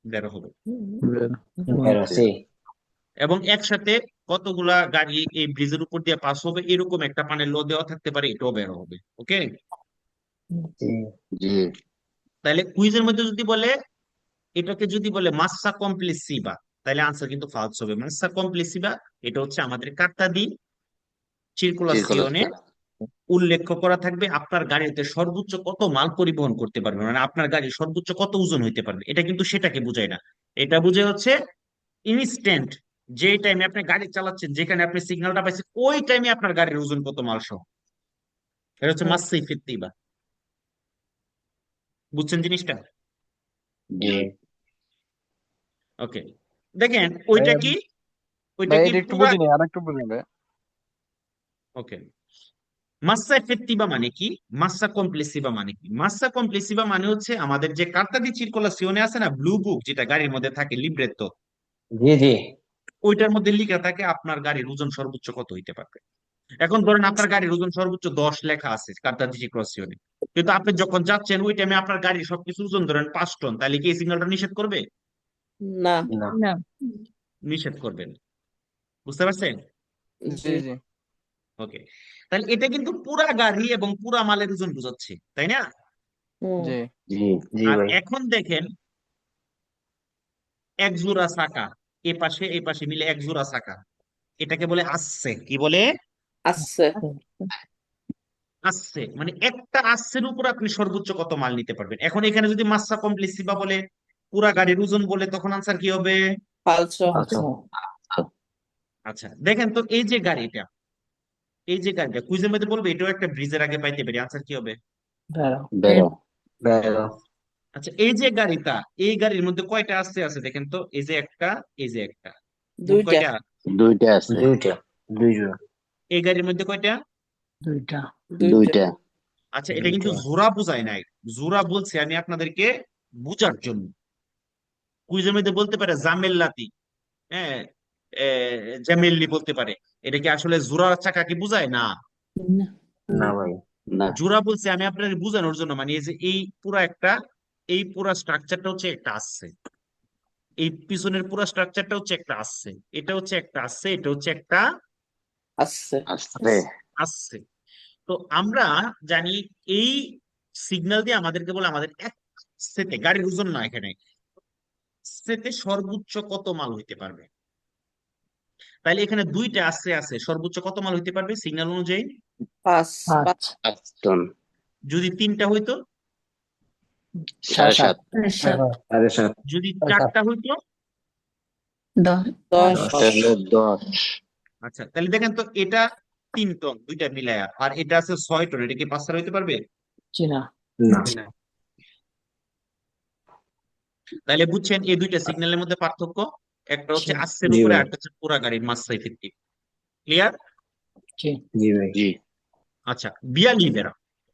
বেরো হবে। বেরো। সি। এবং একসাথে কতগুলা গাড়ি এই ব্রিজের উপর দিয়ে পাস হবে এরকম একটা পানের ল দেওয়া থাকতে পারে, এটাও বেরো হবে। ওকে, জি। জি তাহলে কুইজের মধ্যে যদি বলে এটাকে যদি বলে মাসা কমপ্লেসিভা, তাহলে আনসার কিন্তু ফালস হবে। মাসা কমপ্লেসিভা এটা হচ্ছে আমাদের কার্তা দি চিরকুলাসিওনে উল্লেখ করা থাকবে আপনার গাড়িতে সর্বোচ্চ কত মাল পরিবহন করতে পারবে, মানে আপনার গাড়ি সর্বোচ্চ কত ওজন হইতে পারবে। এটা কিন্তু সেটাকে বোঝায় না, এটা বুঝে হচ্ছে ইনস্ট্যান্ট, যে টাইমে আপনি গাড়ি চালাচ্ছেন, যেখানে আপনি সিগন্যালটা পাইছেন ওই টাইমে আপনার গাড়ির ওজন কত মাল সহ। এটা হচ্ছে মাসাই ফিত্তিবা। বুঝছেন জিনিসটা? জি ওকে, দেখেন ওইটা কি, ওইটা কি একটু পুরা। বুঝিনি, আর একটু বুঝাবে। ওকে, মাসা এফেক্টিভা মানে কি, মাসা কমপ্লেসিভা মানে কি? মাসা কমপ্লেসিভা মানে হচ্ছে আমাদের যে কার্তা দি চিরকুলাসিওনে আছে না, ব্লু বুক যেটা গাড়ির মধ্যে থাকে, লিব্রেতো, জি জি। ওইটার মধ্যে লেখা থাকে আপনার গাড়ির ওজন সর্বোচ্চ কত হইতে পারবে। এখন ধরেন আপনার গাড়ির ওজন সর্বোচ্চ 10 লেখা আছে কার্তা দি চিরকুলাসিওনে, কিন্তু আপনি যখন যাচ্ছেন ওই টাইমে আপনার গাড়ির সবকিছু ওজন ধরেন 5 টন, তাহলে কি এই সিগন্যালটা নিষেধ করবে? না। না। না। নিষেধ করবে না। বুঝতে পারছেন? জি জি ওকে, তাহলে এটা কিন্তু পুরা গাড়ি এবং পুরা মালের ওজন বোঝাচ্ছে, তাই না? হুম। জি জি জি আর ভাই এখন দেখেন এক জোড়া চাকা, এ পাশে এই পাশে মিলে এক জোড়া চাকা, এটাকে বলে আসছে। কি বলে? আসছে। আসছে, মানে একটা আসছের উপর আপনি সর্বোচ্চ কত মাল নিতে পারবেন। এখন এখানে যদি মাসা কমপ্লেসিভা বলে, পুরা গাড়ির ওজন বলে, তখন আনসার কি হবে? ফালসো। আচ্ছা। আচ্ছা দেখেন তো, এই যে গাড়িটা, এই যে গাড়িটা কুইজের মধ্যে বলবে এটাও একটা ব্রিজের আগে পাইতে পারি, আনসার কি হবে? বেরো। বেরো বেরো। আচ্ছা, এই যে গাড়িটা, এই গাড়ির মধ্যে কয়টা আসছে আছে দেখেন তো, এই যে একটা, এই যে একটা, মোট দুইটা। কয়টা? দুইটা আছে দুইটা। দুইটা। এই গাড়ির মধ্যে কয়টা? দুইটা। দুইটা আচ্ছা, এটা কিন্তু জোড়া বোঝায় নাই, জোড়া বলছে আমি আপনাদেরকে বুঝার জন্য। কুইজের মধ্যে বলতে পারে জামেল্লাতি, হ্যাঁ, জামেল্লি বলতে পারে, এটা কি আসলে জোড়া চাকা কি বুঝায়? না, না ভাই। না জোড়া বলছে আমি আপনাদের বোঝানোর জন্য, মানে এই যে এই পুরা একটা, এই পুরা স্ট্রাকচারটা হচ্ছে একটা আসছে, এই পিছনের পুরা স্ট্রাকচারটা হচ্ছে একটা আসছে, এটা হচ্ছে একটা আসছে, এটা হচ্ছে একটা আসছে। আসছে আসছে। তো আমরা জানি এই সিগন্যাল দিয়ে আমাদেরকে বলে আমাদের এক সেটে গাড়ির ওজন না, এখানে সেটে সর্বোচ্চ কত মাল হইতে পারবে। তাইলে এখানে দুইটা আছে, আছে সর্বোচ্চ কত মাল হইতে পারবে সিগন্যাল অনুযায়ী? 5 5 5 টন যদি 3টা হইতো, 7.5 7.5 যদি সাড়ে 4টা হইতো, 10 10 তাহলে 10 আচ্ছা তাহলে দেখেন তো, এটা 3 টন দুইটা মিলায়া, আর এটা আছে 6 টন, এটা কি 5টা হইতে পারবে? জি না। না। তাহলে বুঝছেন এই দুইটা সিগন্যালের মধ্যে পার্থক্য, একটা হচ্ছে জি। আসছের জি উপরে, ভাই। আর একটা হচ্ছে পুরা গাড়ির মাসাই ভিত্তিক। ক্লিয়ার? জি। জি ভাই। জি আচ্ছা, বিয়া লিবেরা,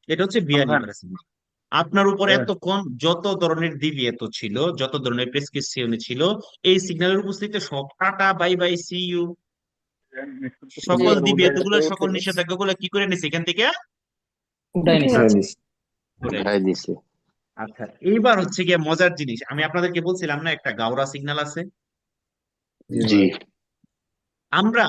এটা হচ্ছে বিয়া লিবেরা সিগন্যাল। আপনার উপর হ্যাঁ। এতক্ষণ যত ধরনের ডিভিয়েত ছিল, যত ধরনের প্রেসক্রিপশন ছিল, এই সিগন্যালের উপস্থিতিতে সব tata bye bye see you, সকল ডিভিয়েত গুলো, সকল নিষেধাজ্ঞা গুলো কি করে নিছে এখান থেকে? উঠাই নিছে। উঠাই দিছে আচ্ছা, এইবার হচ্ছে গিয়ে মজার জিনিস, আমি আপনাদেরকে বলছিলাম না একটা গাওরা সিগন্যাল আছে। জি আমরা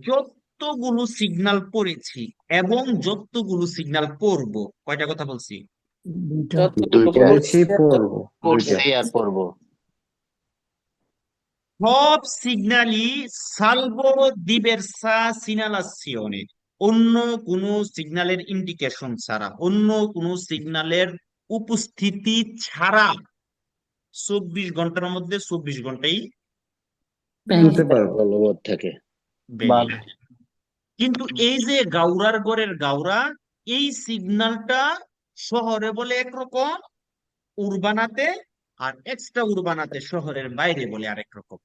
যতগুলো সিগন্যাল পড়েছি এবং যতগুলো সিগন্যাল পড়বো, কয়টা কথা বলছি? দুইটা। দুইটা পড়বো। পড়ছি আর পড়বো সব সিগন্যালই সালভো দিবেরসা সিনালাসিওনে, অন্য কোনো সিগন্যালের ইন্ডিকেশন ছাড়া, অন্য কোনো সিগন্যালের উপস্থিতি ছাড়া 24 ঘন্টার মধ্যে 24 ঘন্টাই বলবৎ থাকে ভ্যালিড। কিন্তু এই যে গাউরার গড়ের গাউরা, এই সিগন্যালটা শহরে বলে একরকম, উরবানাতে আর এক্সট্রা উরবানাতে শহরের বাইরে বলে আরেক রকম।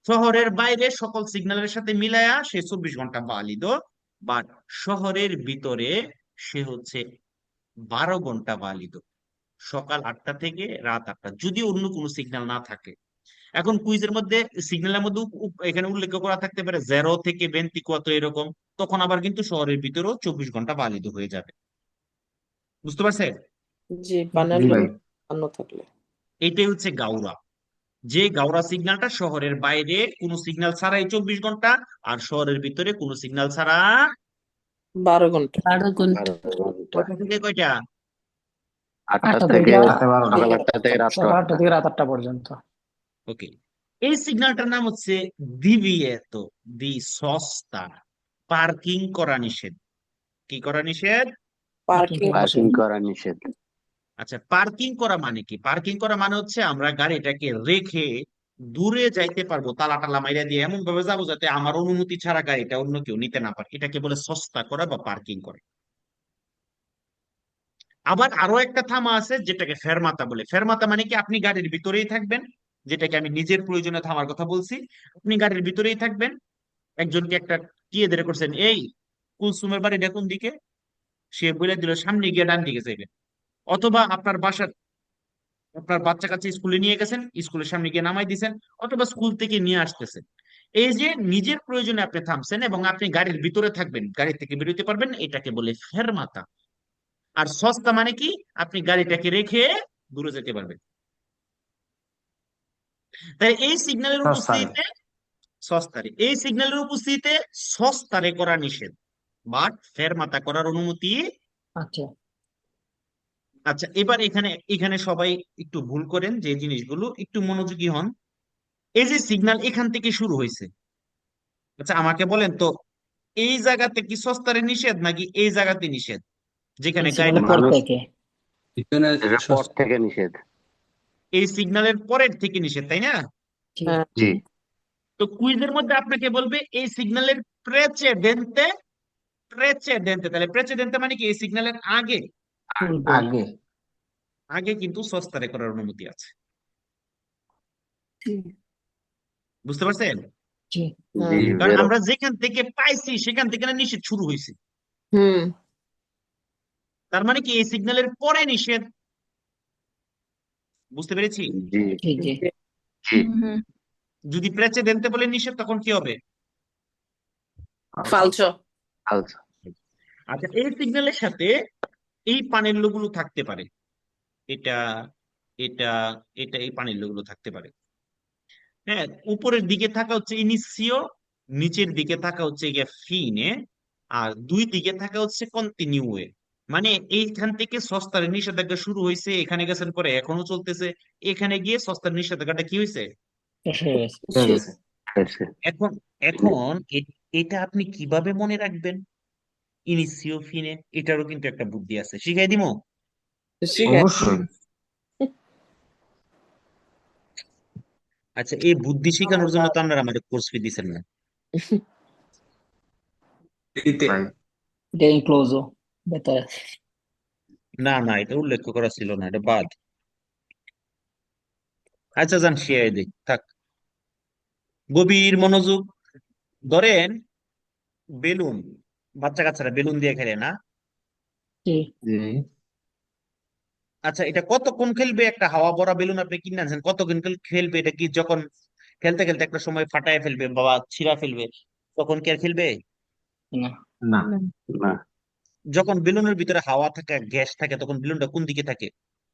শহরের বাইরে সকল সিগন্যালের সাথে মিলায়া সে 24 ঘন্টা বালিদ, বাট শহরের ভিতরে সে হচ্ছে 12 ঘন্টা বালিদ, সকাল 8টা থেকে রাত 8টা, যদি অন্য কোনো সিগন্যাল না থাকে। এখন কুইজের মধ্যে সিগন্যালের মধ্যে এখানে উল্লেখ করা থাকতে পারে 0 থেকে 24 এরকম, তখন আবার কিন্তু শহরের ভিতরেও 24 ঘন্টা বালিদ হয়ে যাবে। বুঝতে পারছেন? জি, বানান জি ভাই। বানানো থাকলে এইটাই হচ্ছে গাউরা। যে গাউরা সিগন্যালটা শহরের বাইরে কোনো সিগন্যাল ছাড়াই 24 ঘন্টা, আর শহরের ভিতরে কোনো সিগন্যাল ছাড়া 12 ঘন্টা। 12 ঘন্টা। 12 ঘন্টা। কয়টা থেকে কয়টা? 8টা 8টা থেকে থেকে রাতে 12টা। সকাল 8টা থেকে রাত সকাল 8টা 8টা। থেকে রাত 8টা পর্যন্ত। ওকে, এই সিগন্যালটার নাম হচ্ছে দিভিয়েতো দি সস্তা। পার্কিং করা নিষেধ। কি করা নিষেধ? পার্কিং পার্কিং করা নিষেধ। আচ্ছা, পার্কিং করা মানে কি? পার্কিং করা মানে হচ্ছে আমরা গাড়িটাকে রেখে দূরে যাইতে পারবো, তালা টালা মাইরা দিয়ে এমন ভাবে যাবো যাতে আমার অনুমতি ছাড়া গাড়িটা অন্য কেউ নিতে না পারে। এটাকে বলে সস্তা করা বা পার্কিং করা। আবার আরো একটা থামা আছে যেটাকে ফেরমাতা বলে। ফেরমাতা মানে কি? আপনি গাড়ির ভিতরেই থাকবেন, যেটাকে আমি নিজের প্রয়োজনে থামার কথা বলছি। আপনি গাড়ির ভিতরেই থাকবেন, একজনকে একটা কি এদের করছেন, এই কুলসুমের বাড়ি কোন দিকে, সে বলে দিল সামনে গিয়ে ডান দিকে যাইবেন। অথবা আপনার বাচ্চা কাচ্চা স্কুলে নিয়ে গেছেন, স্কুলের সামনে গিয়ে নামাই দিয়েছেন, অথবা স্কুল থেকে নিয়ে আসতেছেন। এই যে নিজের প্রয়োজনে আপনি থামছেন এবং আপনি গাড়ির ভিতরে থাকবেন, গাড়ি থেকে বেরোতে পারবেন, এটাকে বলে ফেরমাতা। আর সস্তা মানে কি? আপনি গাড়িটাকে রেখে দূরে যেতে পারবেন। তাই এই সিগন্যালের সস্তারে। উপস্থিতিতে সস্তারে, এই সিগন্যালের উপস্থিতিতে সস্তারে করা নিষেধ, বাট ফেরমাতা করার অনুমতি। আচ্ছা, আচ্ছা, এবার এখানে এখানে সবাই একটু ভুল করেন, যে জিনিসগুলো একটু মনোযোগী হন। এই যে সিগন্যাল এখান থেকে শুরু হয়েছে, আচ্ছা আমাকে বলেন তো, এই জায়গাতে কি সস্তারে নিষেধ নাকি এই জায়গাতে নিষেধ, যেখানে এই গাড়িটা সিগন্যালের পর মানুষ থেকে। এখানে এটা পর থেকে নিষেধ। এই সিগন্যালের পরের থেকে নিষেধ, তাই না? জি, হ্যাঁ, জি। তো কুইজের মধ্যে আপনাকে বলবে এই সিগন্যালের প্রেচেডেন্তে। প্রেচেডেন্তে, তাহলে প্রেচেডেন্তে মানে কি? এই সিগন্যালের আগে। পূর্বে। আগে। আগে কিন্তু সস্তারে করার অনুমতি আছে। বুঝতে পারছেন? জি, জি কারণ বেরো। আমরা যেখান থেকে পাইছি সেখান থেকে না নিষেধ শুরু হয়েছে। হুম, তার মানে কি এই সিগন্যালের পরে নিষেধ। বুঝতে পেরেছি? জি জি, জি, জি। হুম। যদি প্রেচেডেন্তে বলে নিষেধ, তখন কি হবে? ফালসো। আচ্ছা। আচ্ছা, এই সিগন্যালের সাথে এই পানির গুলো থাকতে পারে, এটা এটা এটা এই পানির গুলো থাকতে পারে। হ্যাঁ, উপরের দিকে থাকা হচ্ছে ইনিসিও, নিচের দিকে থাকা হচ্ছে গিয়ে ফিনে, আর দুই দিকে থাকা হচ্ছে কন্টিনিউয়ে। মানে এইখান থেকে সস্তার নিষেধাজ্ঞা শুরু হয়েছে, এখানে গেছেন পরে এখনো চলতেছে, এখানে গিয়ে সস্তার নিষেধাজ্ঞাটা কি হয়েছে? এসে গেছে। হয়ে গেছে। হয়েছে। এখন এখন এটা আপনি কিভাবে মনে রাখবেন? ইনিসিও ফিনে, এটারও কিন্তু একটা বুদ্ধি আছে, শিখাই দিমো। শিখে অবশ্যই। আচ্ছা, এই বুদ্ধি শেখানোর জন্য তো আপনারা আমাদের কোর্স ফি দিচ্ছেন না। ভাই। এটা ইনক্লোজও ভেতরে। না না, এটা উল্লেখ করা ছিল না, এটা বাদ। আচ্ছা যান, শিয়াই দিই, থাক। গভীর মনোযোগ। ধরেন বেলুন, বাচ্চা কাচ্চারা বেলুন দিয়ে খেলে না? জি, জি। আচ্ছা, এটা কতক্ষণ খেলবে? একটা হাওয়া ভরা বেলুন আপনি কিনে আনছেন, কতক্ষণ খেলবে? এটা কি যখন খেলতে খেলতে একটা সময় ফাটায় ফেলবে বা ছিঁড়া ফেলবে, তখন কি আর খেলবে? না, না। না। যখন বেলুনের ভিতরে হাওয়া থাকে, গ্যাস থাকে, তখন বেলুনটা কোন দিকে থাকে?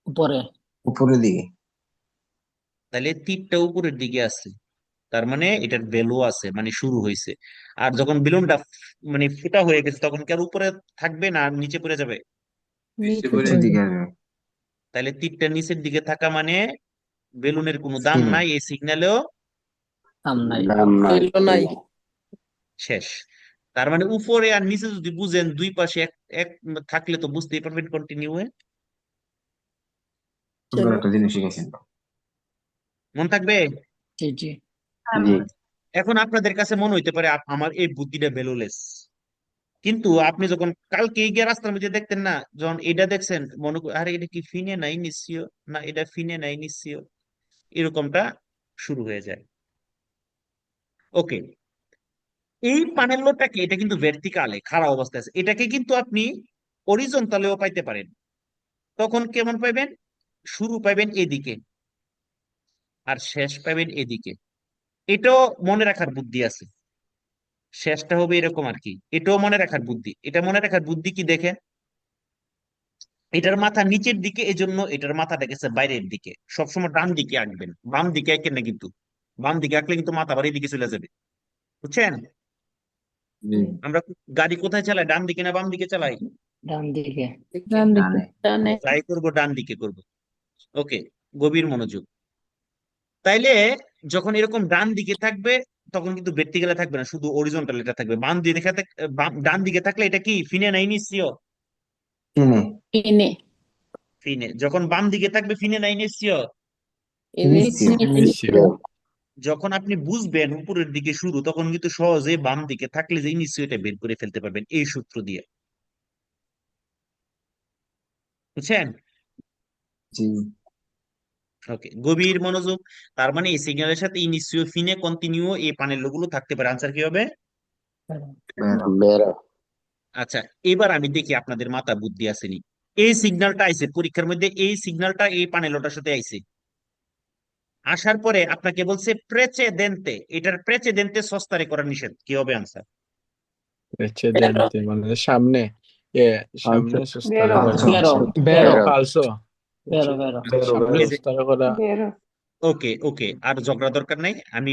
উপরে। উপরের দিকে। তাহলে তীরটা উপরের দিকে আছে, তার মানে এটার ভ্যালু আছে, মানে শুরু হয়েছে। আর যখন বেলুনটা মানে ফুটা হয়ে গেছে, তখন কি আর উপরে থাকবে না নিচে পড়ে যাবে? নিচের দিকে আসবে। তাহলে তীরটা নিচের দিকে থাকা মানে বেলুনের কোনো দাম Spinning. নাই, এই সিগন্যালেও দাম নাই। দাম নাই। মূল্য নাই। শেষ। তার মানে উপরে আর নিচে যদি বুঝেন, দুই পাশে এক এক থাকলে তো বুঝতেই পারবেন কন্টিনিউ। সুন্দর একটা জিনিস শিখেছেন। মন থাকবে? জি, জি, জি। এখন আপনাদের কাছে মনে হইতে পারে আমার এই বুদ্ধিটা ভ্যালুলেস, কিন্তু আপনি যখন কালকে গিয়ে রাস্তার মধ্যে দেখতেন না, যখন এটা দেখছেন মনে আরে এটা কি ফিনে নাই নিশ্চয়, না এটা ফিনে নাই নিশ্চয়, এরকমটা শুরু হয়ে যায়। ওকে, এই পানেলোটাকে, এটা কিন্তু ভার্টিকালে খাড়া অবস্থায় আছে, এটাকে কিন্তু আপনি হরিজন্টালেও পাইতে পারেন। তখন কেমন পাইবেন? শুরু পাইবেন এদিকে আর শেষ পাইবেন এদিকে। এটাও মনে রাখার বুদ্ধি আছে, শেষটা হবে এরকম আর কি। এটাও মনে রাখার বুদ্ধি। এটা মনে রাখার বুদ্ধি কি দেখেন, এটার মাথা নিচের দিকে, এজন্য এটার মাথাটা গেছে বাইরের দিকে। সবসময় ডান দিকে আঁকবেন, বাম দিকে আঁকেন না কিন্তু। বাম দিকে আঁকলে কিন্তু মাথা বাড়ির দিকে চলে যাবে, বুঝছেন? জি আমরা গাড়ি কোথায় চালাই, ডান দিকে না বাম দিকে চালাই? ডান দিকে। ডান দিকে। জানে জানে ট্রাই করবো ডান দিকে করব। ওকে, গভীর মনোযোগ। তাইলে যখন এরকম ডান দিকে থাকবে তখন কিন্তু ভার্টিক্যালে থাকবে না, শুধু অরিজন্টাল এটা থাকবে। ডান দিকে থাকলে এটা কি ফিনে নাই নিশ্চয়? চিনে ইনে। ফিনে। যখন বাম দিকে থাকবে ফিনে নাই নিশ্চয়? নিশ্চয় যখন আপনি বুঝবেন উপরের দিকে শুরু, তখন কিন্তু সহজে বাম দিকে থাকলে যে নিশ্চয়টা বের করে ফেলতে পারবেন এই সূত্র দিয়ে, বুঝছেন? জি ওকে, গভীর মনোযোগ। তার মানে এই সিগন্যালের সাথে ইনিশিও ফিনে কন্টিনিউ এই পানেল গুলো থাকতে পারে। আনসার কি হবে? বেরো বেরো আচ্ছা, এবার আমি দেখি আপনাদের মাথা বুদ্ধি আসেনি। এই সিগন্যালটা আইছে পরীক্ষার মধ্যে, এই সিগন্যালটা এই পানেলটার সাথে আইছে। আসার পরে আপনাকে বলছে প্রেচেদেন্তে, এটার প্রেচেদেন্তে সস্তারে করা নিষেধ, কি হবে আনসার? Precedente, মানে সামনে সামনে সুস্থতা Falso. করা বেরো বেরো বেরো ফালসো বেরো বেরো। সামনে এই যে, সুস্থতা করা ওকে ওকে, আর ঝগড়া দরকার নাই। আমি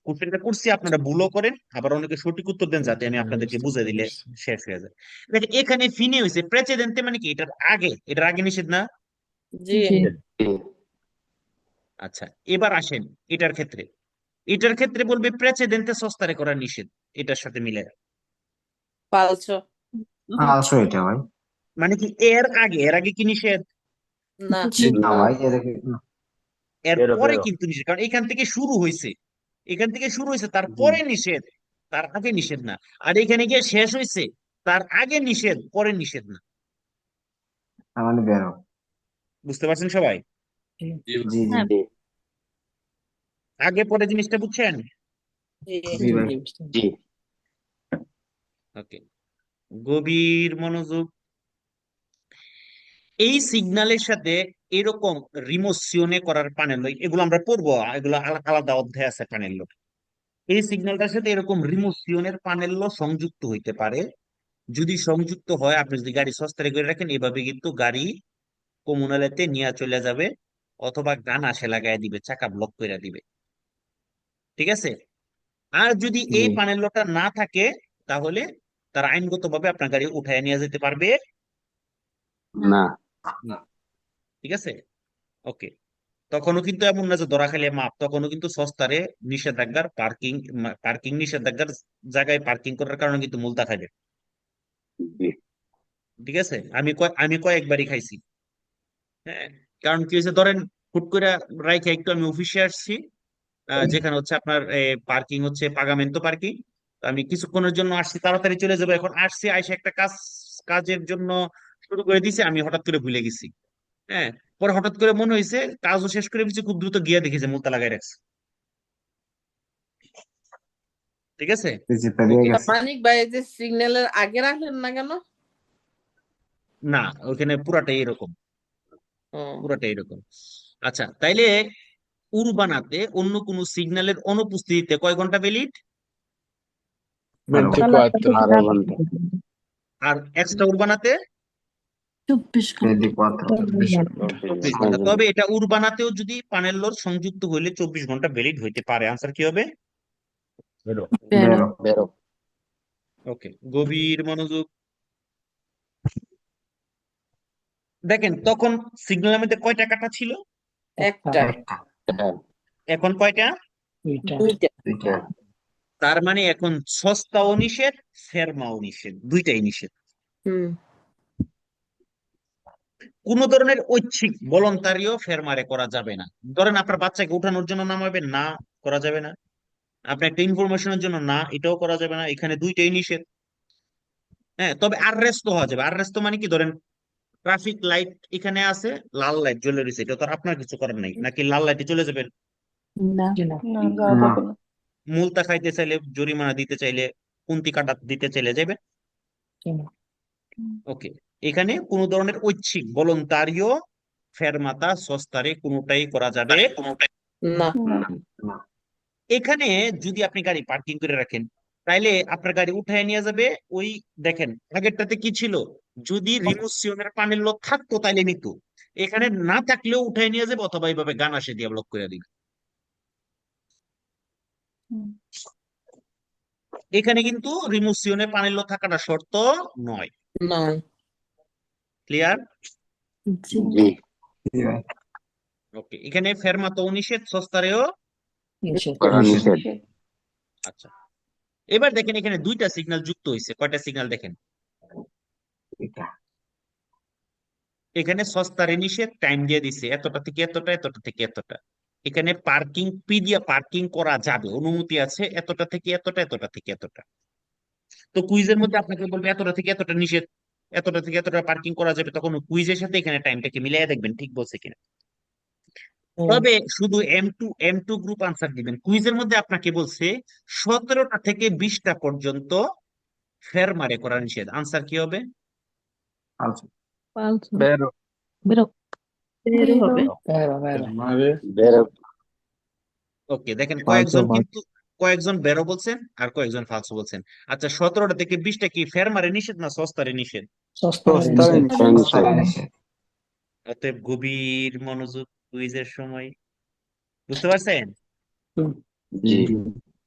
কোশ্চেনটা করছি, আপনারা ভুলও করেন, আবার অনেকে সঠিক উত্তর দেন, যাতে আমি আপনাদেরকে বুঝে দিলে শেষ হয়ে যায়। দেখেন এখানে ফিনে হয়েছে প্রেচেদেন্তে, মানে কি এটার আগে, এটার আগে নিষেধ না? জি জি। আচ্ছা, এবার আসেন এটার ক্ষেত্রে। এটার ক্ষেত্রে বলবে প্রেচেদেন্তে সস্তারে করা নিষেধ, এটার সাথে মিলে। পালছো ফালসো এটা ভাই মানে কি এর আগে, এর আগে কি নিষেধ? না না ভাই এটাকে এর পরে কিন্তু নিষেধ, কারণ এখান থেকে শুরু হয়েছে, এখান থেকে শুরু হয়েছে, তারপরে নিষেধ, তার আগে নিষেধ না। আর এখানে গিয়ে শেষ হয়েছে, তার আগে নিষেধ, পরে নিষেধ না। তার মানে বেরো বুঝতে পারছেন সবাই? জি জি হ্যাঁ। আগে পরে জিনিসটা বুঝছেন? জি জি ভাই জি ওকে, গভীর মনোযোগ। এই সিগন্যালের সাথে এরকম রিমোশনে করার প্যানেল, এগুলো আমরা পড়বো, এগুলো আলাদা অধ্যায় আছে প্যানেল। এই সিগন্যালটার সাথে এরকম রিমোশনের প্যানেল সংযুক্ত হইতে পারে। যদি সংযুক্ত হয়, আপনি যদি গাড়ি সস্তায় করে রাখেন, এভাবে কিন্তু গাড়ি কমুনালেতে নিয়ে চলে যাবে, অথবা গান আসে লাগাই দিবে, চাকা ব্লক করে দিবে, ঠিক আছে? আর যদি জি এই প্যানেলটা না থাকে, তাহলে তারা আইনগতভাবে আপনার গাড়ি উঠায় নিয়ে যেতে পারবে না না ঠিক আছে? ওকে, তখনও কিন্তু এমন না যে ধরা খাইলে মাপ, তখনও কিন্তু সস্তারে নিষেধাজ্ঞার পার্কিং, পার্কিং নিষেধাজ্ঞার জায়গায় পার্কিং করার কারণে কিন্তু মুলতা খাইবে, জি ঠিক আছে? আমি কয়েকবারই খাইছি। হ্যাঁ, কারণ কি হয়েছে, ধরেন হুট করে রাইখে একটু আমি অফিসে আসছি, যেখানে হচ্ছে আপনার পার্কিং হচ্ছে পাগামেন্তো পার্কিং। আমি কিছুক্ষণের জন্য আসছি, তাড়াতাড়ি চলে যাবো, এখন আসছি, আইসা একটা কাজের জন্য শুরু করে দিছি, আমি হঠাৎ করে ভুলে গেছি। হ্যাঁ, পরে হঠাৎ করে মনে হয়েছে কাজও শেষ করে দিচ্ছি, খুব দ্রুত গিয়ে দেখেছে মুলতা লাগাই রাখছে, ঠিক আছে? রিসিপ্টটা দিয়ে ওকে, গেছে মানিক ভাই এই যে সিগন্যালের আগে রাখলেন না কেন? না ওখানে পুরাটাই এরকম, হুম পুরাটাই এরকম। আচ্ছা, তাইলে উরবানাতে অন্য কোন সিগন্যালের অনুপস্থিতিতে কয় ঘন্টা ভ্যালিড? 24 বারো ঘন্টা আর এক্সট্রা উরবানাতে 24 চব্বিশ ঘন্টা। তবে এটা উরবানাতেও যদি পানেল লোড সংযুক্ত হইলে 24 ঘন্টা ভ্যালিড হইতে পারে। আনসার কি হবে? বেরো। বেরো ওকে, গভীর মনোযোগ। দেখেন তখন সিগন্যালের মধ্যে কয়টা কাটা ছিল, একটা একটা এখন কয়টা? দুইটা। দুইটা দুইটা তার মানে এখন সস্তাও নিষেধ, ফেরমাও নিষেধ, দুইটাই নিষেধ। হুম কোন ধরনের ঐচ্ছিক ভলান্টারিও ফেরমারে করা যাবে না। ধরেন আপনার বাচ্চাকে উঠানোর জন্য নামাবেন, না, করা যাবে না। আপনার একটা ইনফরমেশনের জন্য না, এটাও করা যাবে না, এখানে দুইটাই নিষেধ। হ্যাঁ, তবে আররেস্ট তো হওয়া যাবে। আররেস্ট তো মানে কি, ধরেন ট্রাফিক লাইট এখানে আছে, লাল লাইট জ্বলে রয়েছে, এটা তো আর আপনার কিছু করার নাই, নাকি লাল লাইটে চলে যাবেন? না জি না। না যাওয়া না যাবে না। মুলতা খাইতে চাইলে, জরিমানা দিতে চাইলে, কুন্তি কাটা দিতে চাইলে যাবে। জি না। ওকে, এখানে কোনো ধরনের ঐচ্ছিক ভলান্টারিও ফেরমাতা সস্তারে কোনোটাই করা যাবে না। না না এখানে যদি আপনি গাড়ি পার্কিং করে রাখেন, তাইলে আপনার গাড়ি উঠায় নিয়ে যাবে ওই, দেখেন আগেরটাতে কি ছিল, যদি রিমোসিয়নের পানির লোক থাকতো তাইলে নিত, এখানে না থাকলেও উঠায় নিয়ে যাবে, অথবা এইভাবে গান আসে দিয়ে ব্লক করে দিবে। হুম। এখানে কিন্তু রিমোসিয়নে পানির লোক থাকাটা শর্ত নয়। নয়। ক্লিয়ার? জি জি জি ভাই ওকে, এখানে ফেরমাতাও নিষেধ, সস্তারেও। নিষেধ। করা নিষেধ। নিষেধ। আচ্ছা, এবার দেখেন এখানে দুইটা সিগন্যাল যুক্ত হয়েছে। কয়টা সিগন্যাল দেখেন? এটা এখানে সস্তারে নিষেধ, টাইম দিয়ে দিছে এতটা থেকে এতটা, এতটা থেকে এতটা। এখানে পার্কিং ফি দিয়ে পার্কিং করা যাবে, অনুমতি আছে এতটা থেকে এতটা, এতটা থেকে এতটা। তো কুইজের মধ্যে আপনাকে বলবে এতটা থেকে এতটা নিষেধ, এতটা থেকে এতটা পার্কিং করা যাবে, তখন কুইজের সাথে এখানে টাইমটাকে মিলিয়ে দেখবেন ঠিক বলছে কিনা। হুম। তবে শুধু এম টু গ্রুপ আনসার দিবেন। কুইজের মধ্যে আপনাকে বলছে 17টা থেকে 20টা পর্যন্ত ফেরমারে করা নিষেধ। আনসার কি হবে? ফালতু পালসো বেরো বেরো বেরো হবে। বেরো বেরো। মারে বেরো। ওকে, দেখেন ফালতু কয়েকজন মার কিন্তু, কয়েকজন বেরো বলছেন আর কয়েকজন ফালসু বলছেন। আচ্ছা, 17টা থেকে 20টা কি ফেরমারে নিষেধ না সস্তারে নিষেধ? সস্তারে সস্তারে নিষেধ। নিষেধ। সস্তারে নিষেধ অতএব গভীর মনোযোগ কুইজের সময়, বুঝতে পারছেন? জি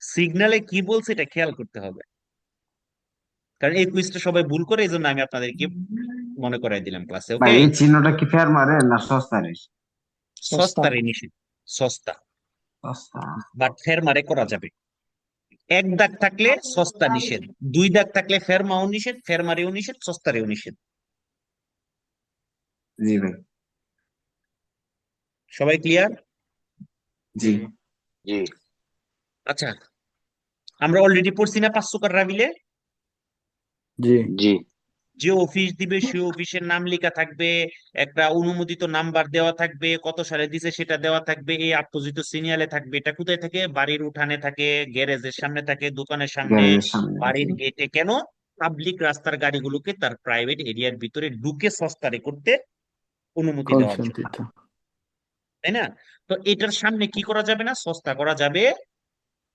সিগনালে কি বলছে এটা খেয়াল করতে হবে, কারণ এই কুইজটা সবাই ভুল করে, এই জন্য আমি আপনাদেরকে মনে করাই দিলাম ক্লাসে। ভাই ওকে, এই চিহ্নটা কি ফের মারে না সস্তারে? সস্তা। সস্তারে নিষেধ, সস্তা, সস্তা বাট ফেরমারে করা যাবে। এক দাগ থাকলে সস্তা নিষেধ, দুই দাগ থাকলে ফেরমাও নিষেধ, ফেরমারেও নিষেধ, সস্তারেও নিষেধ। জি ভাই সবাই ক্লিয়ার? জি জি আচ্ছা, আমরা অলরেডি পড়ছি না 5 সুকার রাবিলে? জি জি যে অফিস দিবে সে অফিসের নাম লেখা থাকবে, একটা অনুমোদিত নাম্বার দেওয়া থাকবে, কত সালে দিছে সেটা দেওয়া থাকবে, এই আপোজিট সিরিয়ালে থাকবে। এটা কোথায় থাকে? বাড়ির উঠানে থাকে, গ্যারেজের সামনে থাকে, দোকানের সামনে, গ্যারেজের সামনে বাড়ির গেটে। কেন? পাবলিক রাস্তার গাড়িগুলোকে তার প্রাইভেট এরিয়ার ভিতরে ঢুকে সস্তারে করতে অনুমতি দেওয়ার কনসেন্ট জন্য, দিতে তাই না? তো এটার সামনে কি করা যাবে না? সস্তা করা যাবে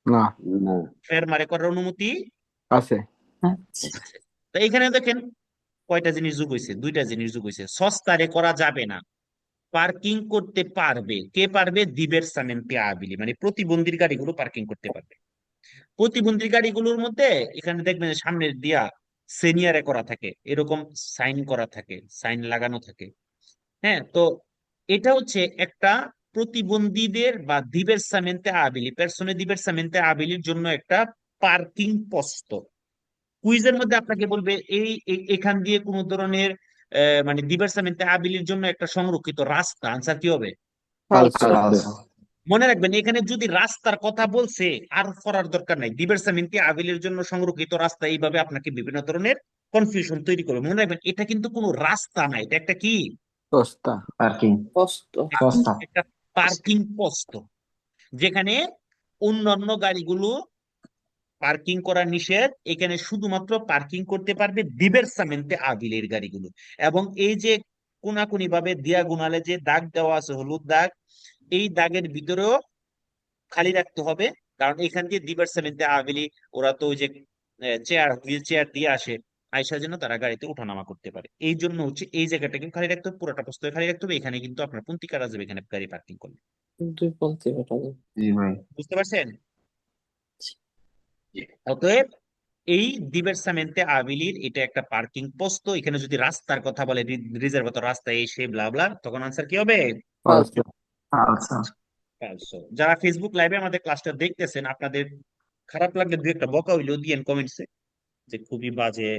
না না ফের মারে করার অনুমতি আছে। আচ্ছা আছে। তো এখানে দেখেন কয়টা জিনিস যোগ হয়েছে, দুইটা জিনিস যোগ হয়েছে। সস্তারে করা যাবে না, পার্কিং করতে পারবে। কে পারবে? দিবেরসামেন্তে আবিলি, মানে প্রতিবন্ধীর গাড়িগুলো পার্কিং করতে পারবে। প্রতিবন্ধী গাড়িগুলোর মধ্যে এখানে দেখবেন যে সামনের দিয়া সিনিয়ারে করা থাকে, এরকম সাইন করা থাকে, সাইন লাগানো থাকে। হ্যাঁ, তো এটা হচ্ছে একটা প্রতিবন্ধীদের বা দিবেরসামেন্তে আবিলি, পেরসনে দিবেরসামেন্তে আবিলির জন্য একটা পার্কিং পোস্ট। কুইজের মধ্যে আপনাকে বলবে এখান দিয়ে কোন ধরনের মানে দিবেরসামেন্তে আবিলির জন্য একটা সংরক্ষিত রাস্তা। আনসার কি হবে? ফালসো ফালতু মনে রাখবেন, এখানে যদি রাস্তার কথা বলছে আর করার দরকার নাই। দিবেরসামেন্তে আবিলির জন্য সংরক্ষিত রাস্তা, এইভাবে আপনাকে বিভিন্ন ধরনের কনফিউশন তৈরি করবে। মনে রাখবেন, এটা কিন্তু কোনো রাস্তা না, এটা একটা কি? সস্তা পার্কিং কষ্ট। সস্তা একটা পার্কিং পোস্ট, যেখানে অন্যান্য গাড়িগুলো পার্কিং করা নিষেধ। এখানে শুধুমাত্র পার্কিং করতে পারবে দিবেরসামেন্তে আবিলের গাড়িগুলো। এবং এই যে কোনাকুনি ভাবে দিয়াগুনালে যে দাগ দেওয়া আছে, হলুদ দাগ, এই দাগের ভিতরেও খালি রাখতে হবে। কারণ এখান দিয়ে দিবেরসামেন্তে আবিলি, ওরা তো ওই যে চেয়ার, হুইল চেয়ার দিয়ে আসে, আয়সা যেন তারা গাড়িতে ওঠানামা করতে পারে। এই জন্য হচ্ছে এই জায়গাটা কিন্তু খালি রাখতে হবে, পুরোটা প্রস্তুত খালি রাখতে হবে। এখানে কিন্তু আপনার পন্থী কাটা যাবে এখানে গাড়ি পার্কিং করলে। দুই পন্থী ঘটাবে। জি ভাই বুঝতে পারছেন? অতএব এই দিবেরসামেন্তে আবিলির এটা একটা পার্কিং পোস্ট। এখানে যদি রাস্তার কথা বলে, রিজার্ভ রাস্তা এই সে ব্লা ব্লা, তখন আনসার কি হবে? ফালসো ফালতু falso। যারা ফেসবুক লাইভে আমাদের ক্লাসটা দেখতেছেন, আপনাদের খারাপ লাগলে দুই একটা বকা হইলেও দিয়েন কমেন্টসে, যে খুবই বাজে,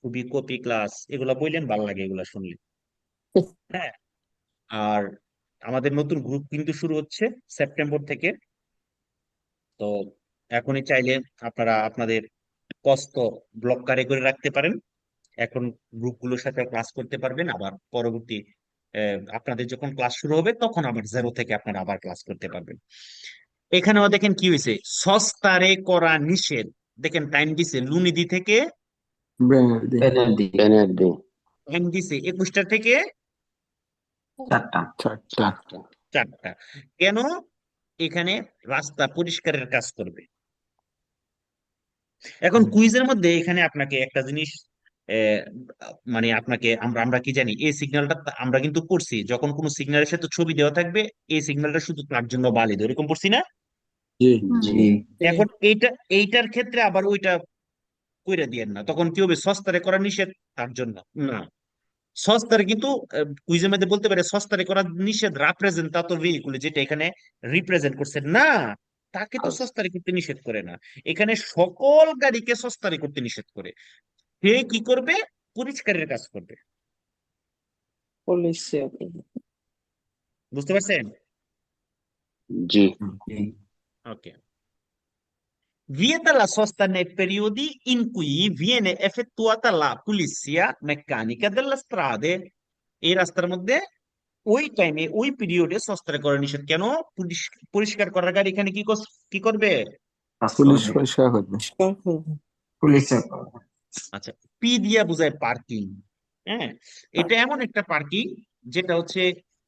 খুবই কপি ক্লাস, এগুলা বললেন, ভালো লাগে এগুলা শুনলে। হ্যাঁ, আর আমাদের নতুন গ্রুপ কিন্তু শুরু হচ্ছে সেপ্টেম্বর থেকে। তো এখনই চাইলে আপনারা আপনাদের কষ্ট ব্লক করে রাখতে পারেন। এখন গ্রুপগুলোর সাথে ক্লাস করতে পারবেন, আবার পরবর্তী আপনাদের যখন ক্লাস শুরু হবে তখন আবার জিরো থেকে আপনারা আবার ক্লাস করতে পারবেন। এখানেও দেখেন কি হয়েছে, সস্তারে করা নিষেধ। দেখেন টাইম দিছে লুনিদি থেকে, বেনেদি বেনেদি বেনেদি টাইম দিছে 21টা থেকে 4টা। 4টা 4টা। কেন? এখানে রাস্তা পরিষ্কারের কাজ করবে। এখন কুইজের মধ্যে এখানে আপনাকে একটা জিনিস আহ, মানে আপনাকে আমরা আমরা কি জানি, এই সিগন্যালটা আমরা কিন্তু পড়ছি, যখন কোনো সিগন্যালের সাথে ছবি দেওয়া থাকবে এই সিগন্যালটা শুধু তার জন্য বালিদ, এরকম পড়ছি না? জি জি এখন এইটার ক্ষেত্রে আবার ওইটা কইরা দিয়েন না, তখন কি হবে, সস্তারে করা নিষেধ তার জন্য না। সস্তারে কিন্তু কুইজের মধ্যে বলতে পারে সস্তারে করা নিষেধ রাপ্রেজেন্টাতো ভেহিকুলে, যেটা এখানে রিপ্রেজেন্ট করছে না, তাকে তো সস্তারে করতে নিষেধ করে না। এখানে সকল গাড়িকে সস্তারে করতে নিষেধ করে। সে কি করবে? পরিষ্কারের কাজ করবে। polizia, বুঝতে পারছেন? জি জি Ok. Vieta la sosta nei periodi in cui viene effettuata la pulizia meccanica delle strade. এই রাস্তার মধ্যে ওই টাইমে ওই পিরিয়ডে সস্তা করা নিষেধ। কেন? পরিষ্কার করার গাড়ি এখানে কি করবে? পুলিশ পরিষ্কার করবে পুলিশ আচ্ছা, পি দিয়া বোঝায় পার্কিং। হ্যাঁ, এটা এমন একটা পার্কিং যেটা হচ্ছে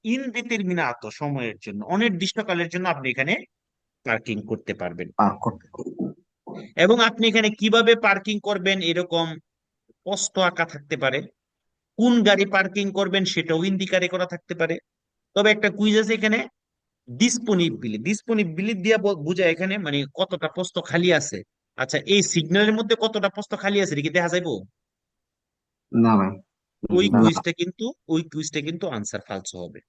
ইনডিটারমিনাতো সময়ের জন্য, অনির্দিষ্টকালের জন্য আপনি এখানে পার্কিং করতে পারবেন। পার করতে। এবং আপনি এখানে কিভাবে পার্কিং করবেন এরকম স্পষ্ট আঁকা থাকতে পারে, কোন গাড়ি পার্কিং করবেন সেটাও ইন্ডিকারে করা থাকতে পারে। তবে একটা কুইজ আছে এখানে, ডিসপোনিবিলিটি দিয়ে বোঝায় এখানে মানে কতটা পোস্ত খালি আছে। আচ্ছা, এই সিগন্যালের মধ্যে কতটা পোস্ত খালি আছে এটা কি দেখা যাইবো? না ভাই, ওই না। কুইজটা কিন্তু আনসার ফালসো হবে।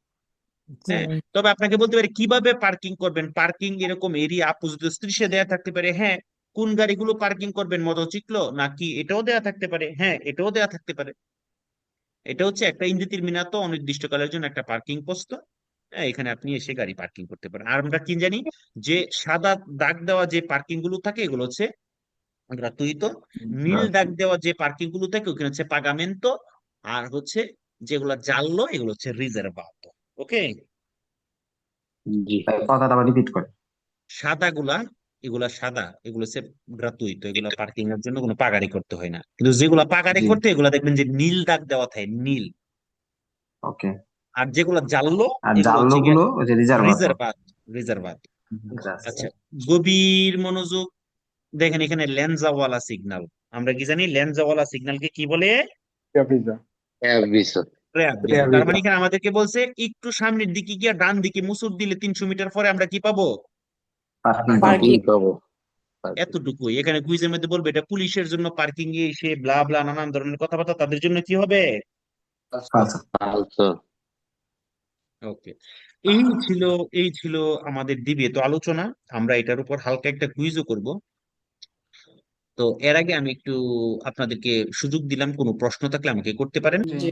হ্যাঁ, তবে আপনাকে বলতে পারে কিভাবে পার্কিং করবেন। পার্কিং এরকম এরিয়া আপোজিট স্ট্রিটে দেয়া থাকতে পারে। হ্যাঁ, কোন গাড়িগুলো পার্কিং করবেন, মোটরসাইকেল নাকি, এটাও দেয়া থাকতে পারে। হ্যাঁ, এটাও দেয়া থাকতে পারে। এটা হচ্ছে একটা ইনডিটারমিনাতো অনির্দিষ্টকালের জন্য একটা পার্কিং পোস্ট। হ্যাঁ, এখানে আপনি এসে গাড়ি পার্কিং করতে পারেন। আর আমরা কি জানি, যে সাদা দাগ দেওয়া যে পার্কিং গুলো থাকে এগুলো হচ্ছে গ্রাতুইতো, নীল দাগ দেওয়া যে পার্কিং গুলো থাকে ওখানে হচ্ছে পাগামেন্তো, আর হচ্ছে যেগুলো জানলো এগুলো হচ্ছে রিজার্ভাতো। ওকে, জি ভাই, কথাটা আবার রিপিট করে। সাদা এগুলো হচ্ছে গ্রাতুইতো, এগুলো পার্কিং এর জন্য কোনো পাগাড়ি করতে হয় না। কিন্তু যেগুলো পাগাড়ি জি করতে এগুলো দেখবেন যে নীল দাগ দেওয়া থাকে, নীল। ওকে। আর যেগুলো জানলো আর এগুলো জানলো হচ্ছে গুলো ওই যে রিজার্ভ আছে। রিজার্ভাত। আচ্ছা, গভীর মনোযোগ। দেখেন এখানে লেন্সাওয়ালা সিগন্যাল। আমরা কি জানি লেন্সাওয়ালা সিগন্যালকে কি বলে? অ্যাভিসো তার মানে এখানে আমাদেরকে বলছে একটু সামনের দিকে গিয়ে ডান দিকে মুসুর দিলে 300 মিটার পরে আমরা কি পাবো? পার্কিং পাবো এতটুকুই। এখানে কুইজের মধ্যে বলবে এটা পুলিশের জন্য পার্কিং এ এসে ব্লা ব্লা নানান ধরনের কথাবার্তা, তাদের জন্য কি হবে? ফালসো ওকে, এই ছিল আমাদের ডিবেট আলোচনা। আমরা এটার উপর হালকা একটা কুইজও করব। তো এর আগে আমি একটু আপনাদেরকে সুযোগ দিলাম, কোনো প্রশ্ন থাকলে আমাকে করতে পারেন। জি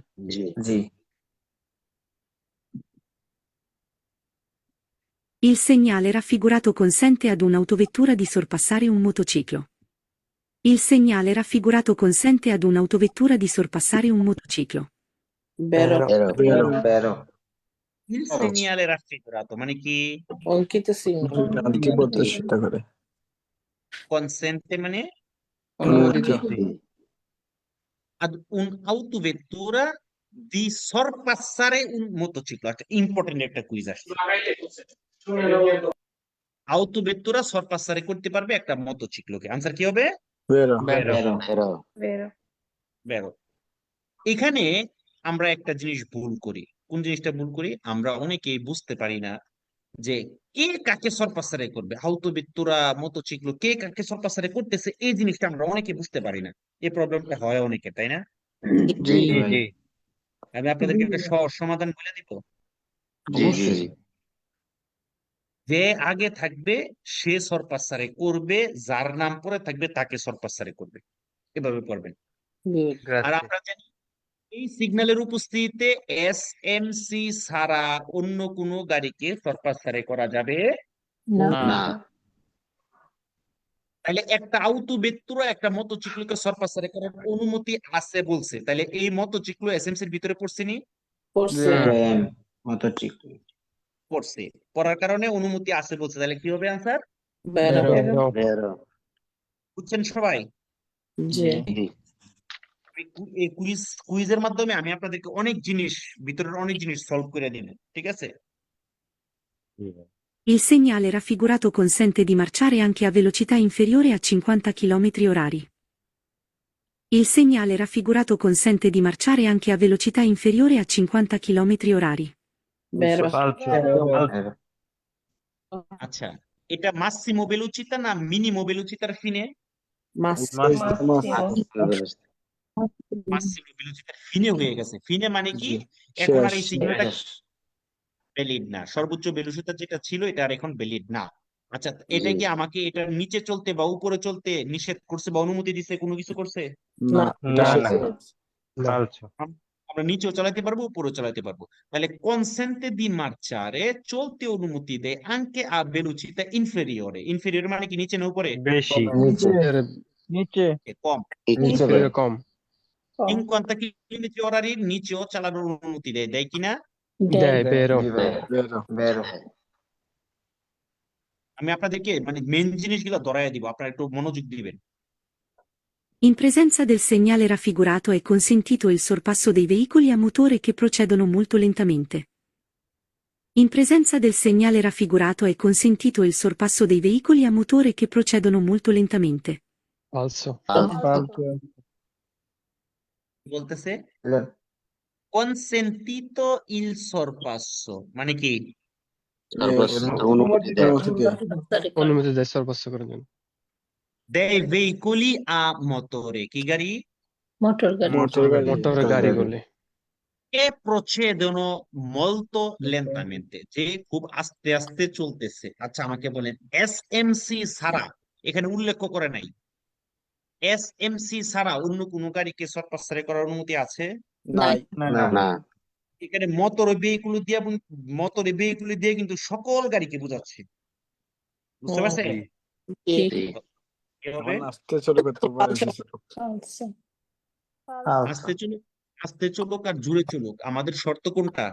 জি Il segnale raffigurato consente ad un'autovettura di sorpassare un motociclo. Il segnale raffigurato consente ad un'autovettura di sorpassare un motociclo. vero, বেরো Il segnale raffigurato মানে কি? অঙ্কিত সিগন্যাল, কি বলতে সেটা করে কনসেন্টে মানে অনুমোদিত, ad un'autovettura di sorpassare un motociclo। একটা ইম্পর্টেন্ট একটা কুইজ আসছে। আউটোভেত্তুরা সরপাসারে করতে পারবে একটা মোটরসাইকেলকে। আনসার কি হবে? বেরো। এখানে আমরা একটা জিনিস ভুল করি। কোন জিনিসটা ভুল করি? আমরা অনেকেই বুঝতে পারি না যে কে কাকে সরপাসারে করবে। আউটোভেত্তুরা মোটরসাইকেল কে কাকে সরপাসারে করতেছে, এই জিনিসটা আমরা অনেকে বুঝতে পারি না। এই প্রবলেমটা হয় অনেকে, তাই না? জি আমি আপনাদেরকে একটা সহজ সমাধান বলে দিব। জি যে আগে থাকবে সে সরপাসারে করবে, যার নাম পরে থাকবে তাকে সরপাসারে করবে। এভাবে করবেন। আর আমরা জানি এই সিগন্যালের উপস্থিতিতে এসএমসি ছাড়া অন্য কোনো গাড়িকে সরপাসারে করা যাবে না না তাহলে একটা আউটোভেক্টর একটা মোটরসাইকেলকে সরপাসারে করার অনুমতি আছে বলছে, তাহলে এই মোটরসাইকেল এসএমসি এর ভিতরে পড়ছে নি? পড়ছে ব্রেন মোটরসাইকেল পড়ছে, পড়ার কারণে অনুমতি আছে বলছে, তাহলে কি হবে আনসার? বেরো বেরো বুঝছেন সবাই? জি জি এই কুইজের মাধ্যমে আমি আপনাদেরকে অনেক জিনিস, ভিতরের অনেক জিনিস সলভ করে দিব, ঠিক আছে? Il segnale raffigurato consente di marciare anche a velocità inferiore a 50 km/h. Il segnale raffigurato consente di marciare anche a velocità inferiore a 50 km/h. বেরো বেরো আচ্ছা, এটা মাসিমো ভেলোচিতা না মিনিমো ভেলোচিতার ফিনে? মাস মাসিমো ভেলোচিতার ফিনে হয়ে গেছে। ফিনে মানে কি? জি, এখন আর শেষ। এই সিগন্যালটা ভ্যালিড না, সর্বোচ্চ ভেলোচিতা যেটা ছিল এটা আর এখন ভ্যালিড না। আচ্ছা, এটা কি আমাকে এটার নিচে চলতে বা উপরে চলতে নিষেধ করছে বা অনুমতি দিছে, কোনো কিছু করছে? না এটা না, শেষ। আমরা নিচেও চালাতে পারবো, উপরেও চালাতে পারবো। তাহলে consente di marciare চলতে অনুমতি দেয় anche a velocità inferiore। inferiore মানে কি নিচে না উপরে? নিচে কম। নিচে বেরো। 50 কিলোমিটার অরারির নিচেও চালানোর অনুমতি দেয়, দেয় কিনা? বেরো বেরো আমি আপনাদেরকে মানে মেন জিনিসগুলো ধরায় দিব, আপনারা একটু মনোযোগ দিবেন। In presenza del segnale raffigurato è consentito il sorpasso dei veicoli a motore che procedono molto lentamente. In presenza del segnale raffigurato è consentito il sorpasso dei veicoli a motore che procedono molto lentamente. বলতেছে lane consentito il sorpasso মানে কি? অনুমতি দেয় অনুমতি দেয় সর্বোচ্চ করার জন্য। dei veicoli a motore, কি গাড়ি? মোটর গাড়ি মোটর গাড়িগুলি che procedono molto lentamente, যে খুব আস্তে আস্তে চলতেছে। আচ্ছা আমাকে বলেন এসএমসি ছাড়া, এখানে উল্লেখ করে নাই, এসএমসি ছাড়া অন্য কোন গাড়িকে সরপাসারে করার অনুমতি আছে? না এখানে মোটর ভেহিকুল দিয়ে কিন্তু সকল গাড়িকে বোঝাচ্ছে, বুঝতে পারছেন? জি কি হবে? আস্তে চলে করতে পারে আস্তে চলুক, আস্তে চলুক আর জুড়ে চলুক, আমাদের শর্ত কোনটা?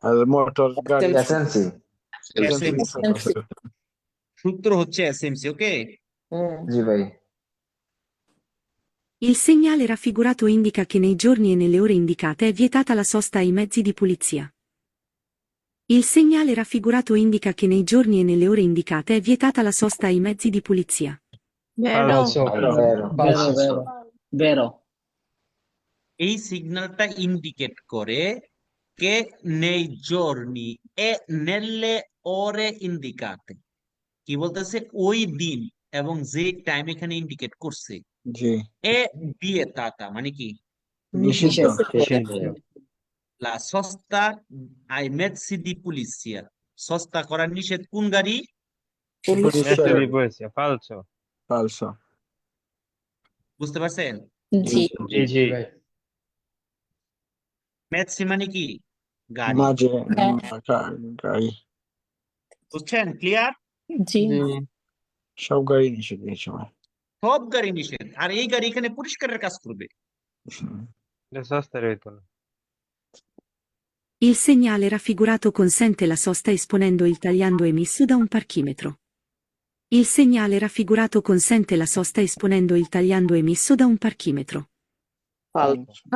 আর মোটর গাড়ি এসএনসি সূত্র হচ্ছে এসএমসি, ওকে? জি ভাই Il segnale raffigurato indica che nei giorni e nelle ore indicate è vietata la sosta ai mezzi di pulizia. Il segnale raffigurato indica che nei giorni e nelle ore indicate è vietata la sosta ai mezzi di pulizia. বেরো বেরো বেরো এই সিগন্যালটা indicate করে কে nei giorni e nelle ore indicate, কি বলতেছে? ওই দিন এবং যে টাইম এখানে ইন্ডিকেট করছে। জি এ vietata মানে কি? নিষিদ্ধ la sosta ai mezzi di pulizia, সস্তা করার নিষেধ কোন গাড়ি? ফালসো বুঝতে পারছেন? জি মেসি মানে কি? গাড়ি। মাঝে গাড়ি বুঝছেন? ক্লিয়ার? জি সব গাড়ি নিষেধ এই সময়। সব গাড়ি নিষেধ, আর এই গাড়ি এখানে পরিষ্কারের কাজ করবে। Il segnale raffigurato consente la sosta esponendo il tagliando emesso da un parchimetro. Il segnale raffigurato consente la sosta esponendo il tagliando emesso da un parchimetro.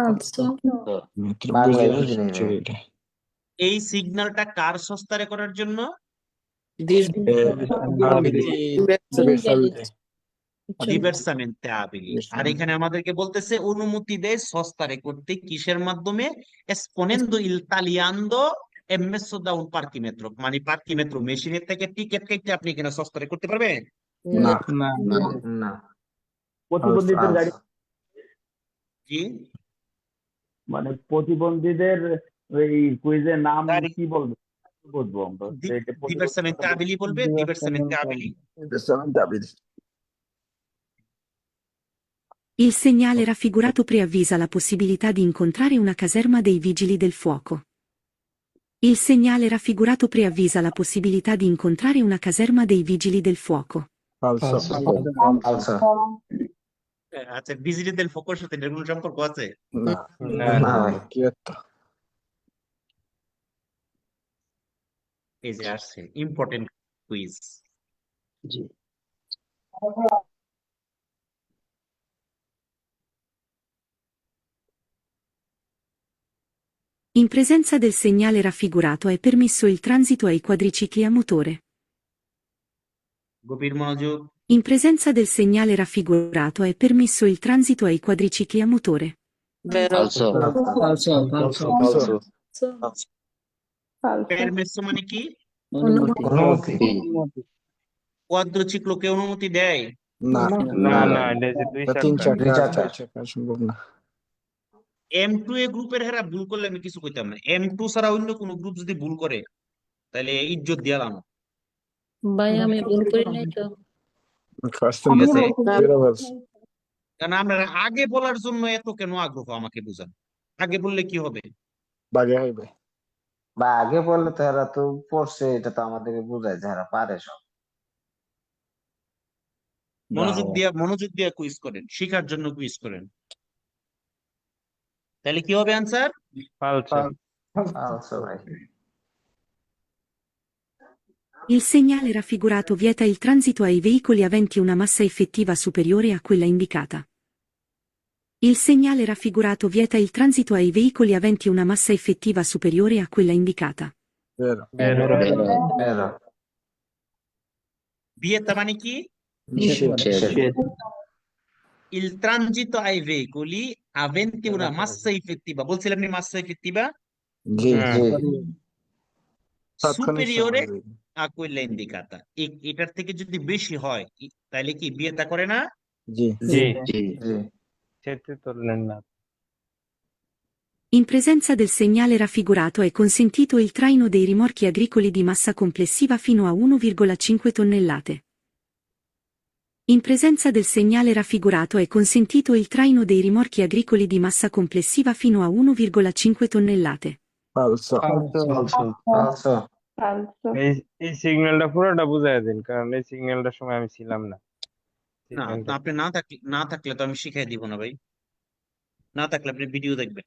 আচ্ছা বাংলায় বুঝি নাই ভাই। এই সিগন্যালটা কার সস্তারে করার জন্য? diversamente abili। আর এখানে আমাদেরকে বলতেছে অনুমতি দেয় সস্তারে করতে কিসের মাধ্যমে? esponendo il tagliando emesso da un parchimetro, মানে পার্কিমেট্রো মেশিনের থেকে টিকেট কেটে আপনি এখানে সস্তারে করতে পারবেন? না না প্রতিবন্ধীদের গাড়ি কি মানে প্রতিবন্ধীদের ওই কুইজের নাম গাড়ি- কি বলবো বুঝবো আমরা এটা diversamente abili বলবে, diversamente abili। Il segnale raffigurato preavvisa la possibilità di incontrare una caserma dei vigili del fuoco. Il segnale raffigurato preavvisa la possibilità di incontrare una caserma dei vigili del fuoco. Falso. Falso. আচ্ছা, digital ফোকার সাথে এটার কোনো সম্পর্ক আছে? না না ভাই। কি একটা এই যে আসছে important quiz. G In presenza del segnale raffigurato è permesso il transito ai quadricicli a motore. গভীর মনোযোগ। In presenza del segnale raffigurato è permesso il transito ai quadricicli a motore. Vero. Falso. falso falso falso. Falso. পেরমেসো মানে কি? অনুমতি অনুমতি। কোয়াদ্রোচিক্লোকে অনুমতি দেয়? না না না এটা যে দুই এটা তিন চাকা দুই চাকা চাকা। চার চাকা সম্ভব না। M2 এ গ্রুপের হেরা ভুল করলে আমি কিছু কইতাম না। M2 ছাড়া অন্য কোনো গ্রুপ যদি ভুল করে তাহলে ইজ্জত দিয়ালাম। ভাই আমি ভুল করি নাই তো। ফার্স্ট ঠিক আছে, জিরো বলছে। কারণ আমরা আগে বলার জন্য এত কেন আগ্রহ আমাকে বুঝান। আগে বললে কি হবে? বাগে হইবে। বা আগে বললে তো এরা তো পড়ছে, এটা তো আমাদেরকে বোঝায় যারা পারে সব। মনোযোগ দিয়ে কুইজ করেন, শেখার জন্য কুইজ করেন। তাহলে কি হবে আনসার? falso Falso ভাই। Il segnale raffigurato vieta il transito ai veicoli aventi una massa effettiva superiore a quella indicata. Il segnale raffigurato vieta il transito ai veicoli aventi una massa effettiva superiore a quella indicata. Vero. Vero. বিয়েতা মানে কি? নিষেধ। Il transito ai veicoli aventi una massa effettiva, বলছিলাম নি massa effettiva জি জি। তাৎক্ষণিক superiore সমাধান। a quella indicata. এটার থেকে যদি বেশি হয় তাহলে কি বিয়েতা করে না? জি জি জি। সেটা তুললেন না In presenza del segnale raffigurato è consentito il traino dei rimorchi agricoli di massa complessiva fino a 1,5 tonnellate. In presenza del segnale raffigurato è consentito il traino dei rimorchi agricoli di massa complessiva fino a 1,5 tonnellate. Falso. Falso. Falso. এই সিগন্যালটা পুরোটা বুঝাই দিন কারণ এই সিগন্যালটার সময় আমি ছিলাম না না, আপনি না থাকলে তো আমি শিখাই দিব না ভাই। না থাকলে আপনি ভিডিও দেখবেন।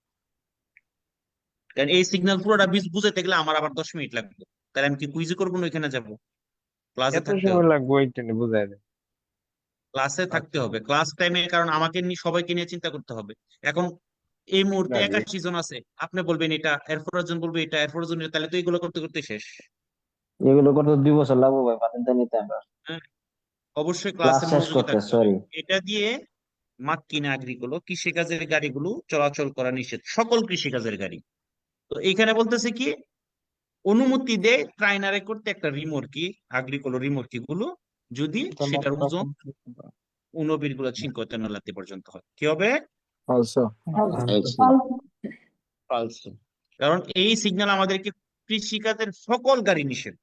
কারণ এই সিগন্যাল পুরোটা বুঝাইতে গেলে আমার আবার 10 মিনিট লাগবে। তাহলে আমি কি কুইজে করবো না ওইখানে যাবো? ক্লাসে এত থাকতে সময় হবে। লাগবে ওইটা বুঝাই দেন ক্লাসে থাকতে হবে। ক্লাস টাইমে কারণ আমাকে নিয়ে সবাইকে নিয়ে চিন্তা করতে হবে। এখন এই মুহূর্তে 81 জন আছে, আপনি বলবেন এটা, এরপর জন বলবে এটা, এরপর জন এটা, তাহলে তো এগুলো করতে করতে শেষ। এগুলো করতে 2 বছর লাগবে ভাই, পাতেনটা নিতে আমরা। অবশ্যই ক্লাস ক্লাসে শেষ মনোযোগী করতে, থাকতে হবে। সরি। এটা দিয়ে মাক্কিনা আগ্রিগুলো, কৃষিকাজের গাড়িগুলো চলাচল করা নিষেধ, সকল কৃষিকাজের গাড়ি। তো এখানে বলতেছে কি, অনুমতি দেয় ট্রাইনারে করতে একটা রিমোর্কি, আগ্রিকোলো রিমোর্কি গুলো, যদি সেটার ওজন 1,5 টন পর্যন্ত হয়। কি হবে? Falso. ফালসো। কারণ এই সিগন্যাল আমাদেরকে কৃষিকাজের সকল গাড়ি নিষেধ,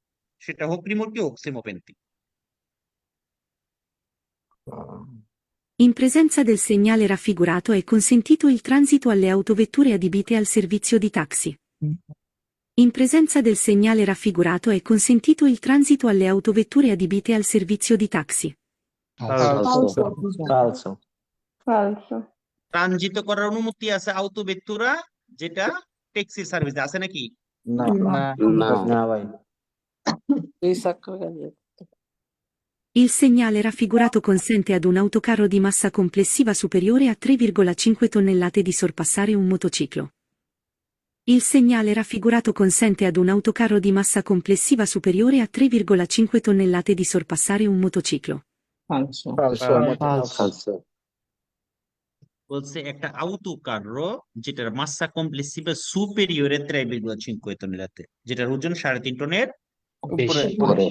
সেটা হোক রিমোর্কি হোক সেমোপেন্টি। In presenza del segnale raffigurato è consentito il transito alle autovetture adibite al servizio di taxi. In presenza del segnale raffigurato è consentito il transito alle autovetture adibite al servizio di taxi. Falso. Falso. Falso. ট্রানজিত করার অনুমতি আছে আউটো বেত্তুরা, যেটা taxi service আছে নাকি? না না ভাই। Il segnale raffigurato consente ad un autocarro di massa complessiva superiore a 3,5 tonnellate di sorpassare un motociclo. Il segnale raffigurato consente ad un autocarro di massa complessiva superiore a 3,5 tonnellate di sorpassare un motociclo. falso Falso. বলছে একটা আউটো কার্রো যেটার মাসা কমপ্লেসিভা সুপেরিয়রে 3,5 টনেলাতে, যেটার ওজন 3.5 টনের উপরে। পরে।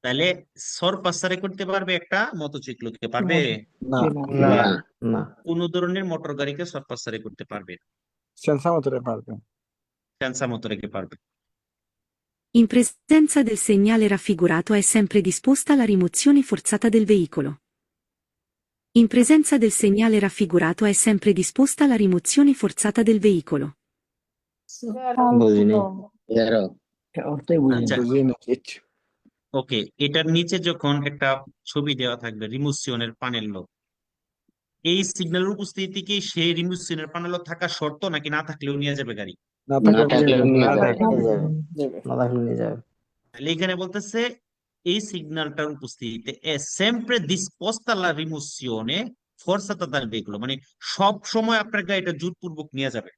তাহলে সরপাসারে করতে পারবে একটা মোটরসাইকেলকে? পারবে না না। কোন ধরনের মোটর গাড়িকে সরপাসারে করতে পারবে? সেন্সা মোটরে পারবে। সেন্সা মোটরকে পারবে। In presenza del segnale raffigurato è sempre disposta la rimozione forzata del veicolo. In presenza del segnale raffigurato è sempre disposta la rimozione forzata del veicolo. বুঝিনি। Vero. অর্থই বুঝি আচ্ছা, বুঝি না কিছু। ওকে, এটার নিচে যখন একটা ছবি দেওয়া থাকবে রিমোশনের পানেল লক, এই সিগন্যালের উপস্থিতি কি সেই রিমোশনের পানেল থাকা শর্ত নাকি না থাকলেও নিয়ে যাবে গাড়ি? না না থাকলে থাকলেও নিয়ে না যাবে। থাকে নিয়ে যাবে, যাবে না থাকলে নিয়ে যাবে। তাহলে এখানে বলতেছে এই সিগন্যালটার উপস্থিতিতে è sempre disposta la rimozione forzata dal veicolo, মানে সব সময় আপনার গাড়িটা জোরপূর্বক নিয়ে যাবে,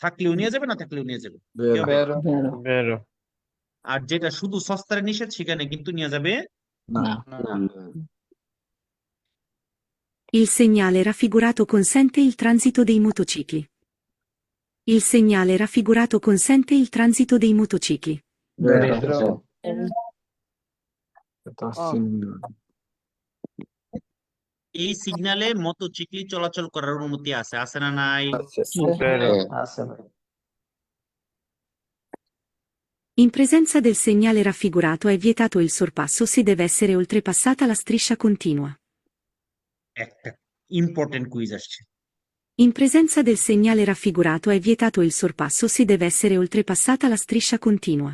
থাকলেও নিয়ে যাবে না থাকলেও নিয়ে যাবে। কি বেরো। হবে? বেরো বেরো আর যেটা শুধু সস্তার নিষেধ সেখানে কিন্তু নিয়ে যাবে না না না, Il segnale raffigurato consente il transito dei motocicli. Il segnale raffigurato consente il transito dei motocicli. বেরো। বেরো এটা সিগন্যাল। এই সিগন্যালে মোটরসাইকেল চলাচল করার অনুমতি আছে, আছে না নাই? আচ্ছা বেরো আছে ভাই। In presenza del segnale raffigurato è vietato il sorpasso se deve essere oltrepassata la striscia continua. একটা ইম্পর্টেন্ট কুইজ আসছে। In presenza del segnale raffigurato è vietato il sorpasso se deve essere oltrepassata la striscia continua.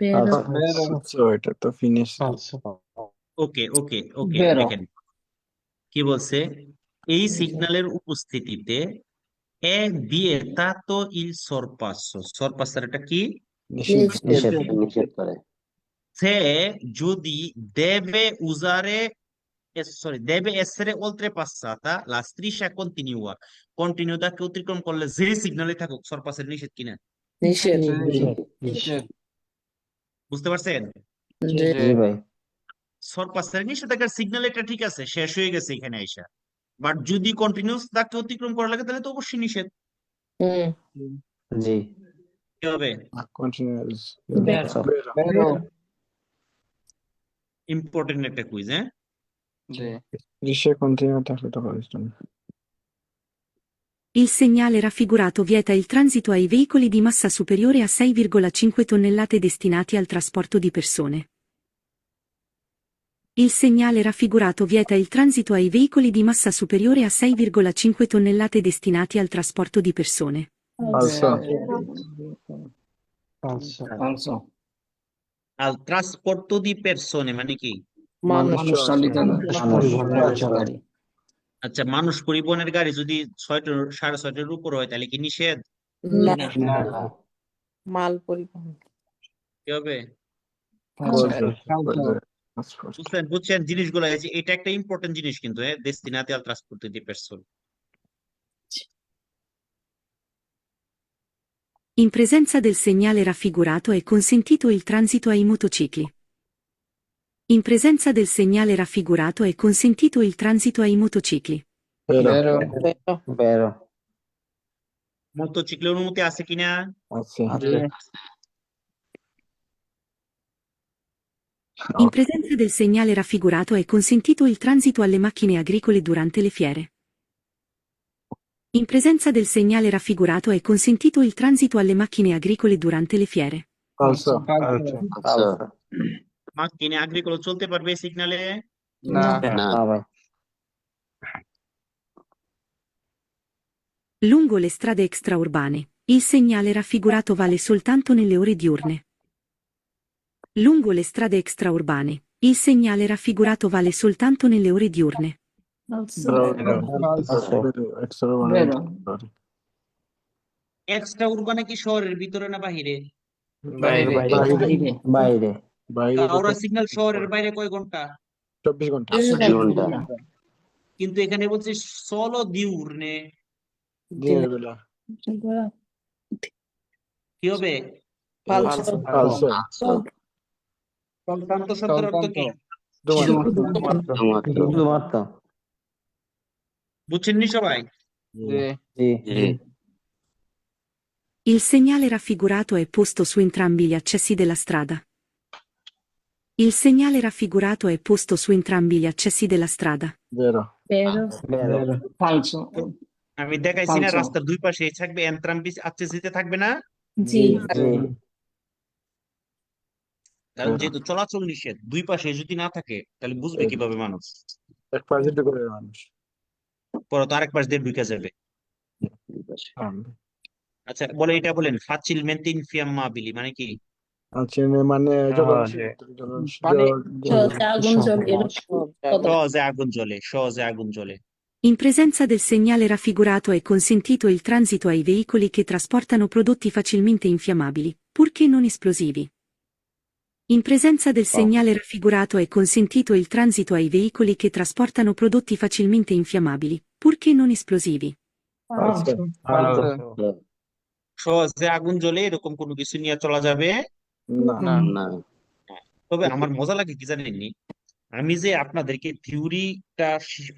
বেরো আচ্ছা এটা তো finish. ওকে ওকে ওকে, বেরো দেখেন কি বলছে, এই সিগন্যালের উপস্থিতিতে è vietato il sorpasso, sorpassare এটা কি? নিষিদ্ধ। নিষেধ নিষেধ করে। se যদি deve usare sorry, deve essere oltrepassata la striscia continua, কন্টিনিউটাকে অতিক্রম করলে যে সিগন্যালে থাকুক সরপাসের নিষেধ কিনা, নিষেধ নিষেধ। বুঝতে পারছেন? জি জি ভাই। সরপাসের নিষেধাজ্ঞার সিগন্যাল এটা ঠিক আছে, শেষ হয়ে গেছে এখানে আইসা, বাট যদি কন্টিনিউস তাকে অতিক্রম করা লাগে তাহলে তো অবশ্যই নিষেধ। জি। কি হবে? কন্টিনিউয়াস। বেরো বেরো। বেরো ইম্পর্টেন্ট একটা কুইজ, হ্যাঁ? দৃশ্যে কন্টিনিউ থাকলে তো পারিস না। Il segnale raffigurato vieta il transito ai veicoli di massa superiore a 6,5 tonnellate destinati al trasporto di persone. Il segnale raffigurato vieta il transito ai veicoli di massa superiore a 6,5 tonnellate destinati al trasporto di persone. আলসো। ফালসো al trasporto di persone মানে কি? মানুষ চালিত মানুষ গাড়ি আচ্ছা, মানুষ পরিবহনের গাড়ি যদি 6:30 উপর হয় তাহলে কি নিষেধ? না না। মাল পরিবহন। কি হবে? ফালসো বুঝছেন বুঝছেন জিনিসগুলো, এই যে এটা একটা ইম্পর্টেন্ট জিনিস কিন্তু, হ্যাঁ, destinati al trasporto di persone। In presenza del segnale raffigurato è consentito il transito ai motocicli. In presenza del segnale raffigurato è consentito il transito ai motocicli. বেরো। বেরো বেরো। মোটরসাইকেলের অনুমতি আছে কিনা? আছে। In presenza del segnale raffigurato è consentito il transito alle macchine agricole durante le fiere. In presenza del segnale raffigurato è consentito il transito alle macchine agricole durante le fiere. আলসো। আলসো। মাকিনে আগ্রিকোলা চলতে পারবে এই সিগনালে? না না, না ভাই। Lungo le strade extraurbane, il segnale raffigurato vale soltanto nelle ore diurne. Lungo le strade extraurbane, il segnale raffigurato vale soltanto nelle ore diurne. Also. বেরো। এক্সট্রা বেরো এক্সট্রা উরবানে কি শহরের ভিতরে না বাহিরে? বাইরে বাইরে বাইরে। বাইরে হাওড়া সিগন্যাল শহরের বাইরে কয় ঘন্টা? 24 ঘন্টা। 24 ঘন্টা। কিন্তু এখানে বলছে solo diurne, দিনের বেলা। কি হবে? আলসো। সন্তান্ত শব্দের অর্থ কি? শুধুমাত্র। শুধুমাত্র। বুঝছেননি সবাই? জি। জি। Il segnale raffigurato è posto su entrambi gli accessi della strada. Il segnale raffigurato è posto su entrambi gli accessi della strada. বেরো। বেরো বেরো। ফালসো আমি দেখাইছি না, পাঁচশো। রাস্তার দুই পাশে থাকবে এন্ট্রাম্পিস আচ্ছেসিতে থাকবে না, জি জি। কারণ যেহেতু চলাচল নিষেধ দুই পাশে যদি না থাকে তাহলে বুঝবে কিভাবে মানুষ? এক পাশে ঢুকে যাবে মানুষ। পরে তো আরেক পাশ দিয়ে ঢুকে যাবে। আচ্ছা বলে এটা বলেন facilmente infiammabili মানে কি? আচ্ছা মানে যখন মানে সহজে আগুন জ্বলে এরকম কথা। সহজে আগুন জ্বলে, সহজে আগুন জ্বলে। In presenza del segnale raffigurato è consentito il transito ai veicoli che trasportano prodotti facilmente infiammabili, purché non esplosivi. In presenza del segnale raffigurato è consentito il transito ai veicoli che trasportano prodotti facilmente infiammabili, purché non esplosivi. সহজে আগুন জ্বলে এরকম কোনো কিছু নিয়ে চলা যাবে না না না তবে আমার মজা লাগে কি জানেননি, আমি যে আপনাদেরকে থিওরিটা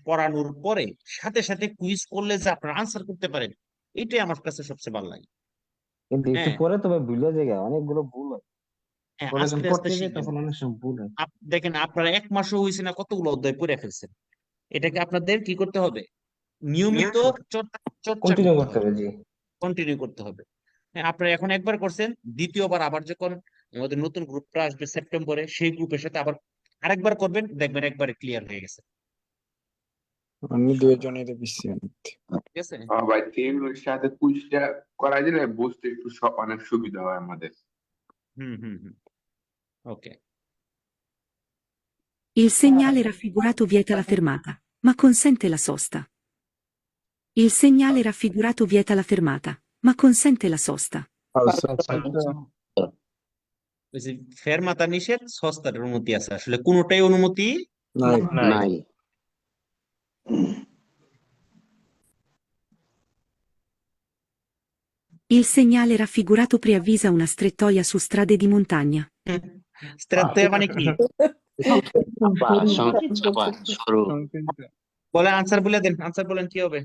পড়ানোর পরে সাথে সাথে কুইজ করলে যে আপনারা আনসার করতে পারেন, এটাই আমার কাছে সবচেয়ে ভালো লাগে। কিন্তু একটু হ্যাঁ পরে তবে ভুলে যায় অনেকগুলো ভুল হয় হ্যাঁ, পরে যখন আস্তে আস্তে পড়তে যাই শিখবেন। তখন অনেক সময় ভুল হয়। দেখেন আপনারা এক মাসও হয়েছে না কতগুলো অধ্যায় পড়ে ফেলছেন। এটাকে আপনাদের কি করতে হবে, নিয়মিত চর্চা চর্চা কন্টিনিউ করতে করতে হবে, হবে, জি। কন্টিনিউ করতে হবে। হ্যাঁ, আপনারা এখন একবার করছেন, দ্বিতীয়বার আবার যখন আমাদের নতুন গ্রুপটা আসবে সেপ্টেম্বরে, সেই গ্রুপের সাথে আবার আরেকবার করবেন, দেখবেন একবারে ক্লিয়ার হয়ে গেছে। আমি দুজনের বেশি ঠিক আছে? ভাই থিওরির সাথে কুইজটা করা গেলে বুঝতে একটু অনেক সুবিধা হয় আমাদের। হুম হুম হুম, ওকে। Il segnale raffigurato vieta la fermata, ma consente la sosta. Il segnale raffigurato vieta la fermata, ma consente la sosta. ওই যে ফেরমাতা নিষেধ, সস্তার অনুমতি আছে, আসলে কোনোটাই অনুমতি নাই নাই Il segnale raffigurato preavvisa una strettoia su strade di montagna. স্ত্রাত্তয়া মানে কি? চাপা সরু বলে আনসার বলে দেন, আনসার বলেন কি হবে?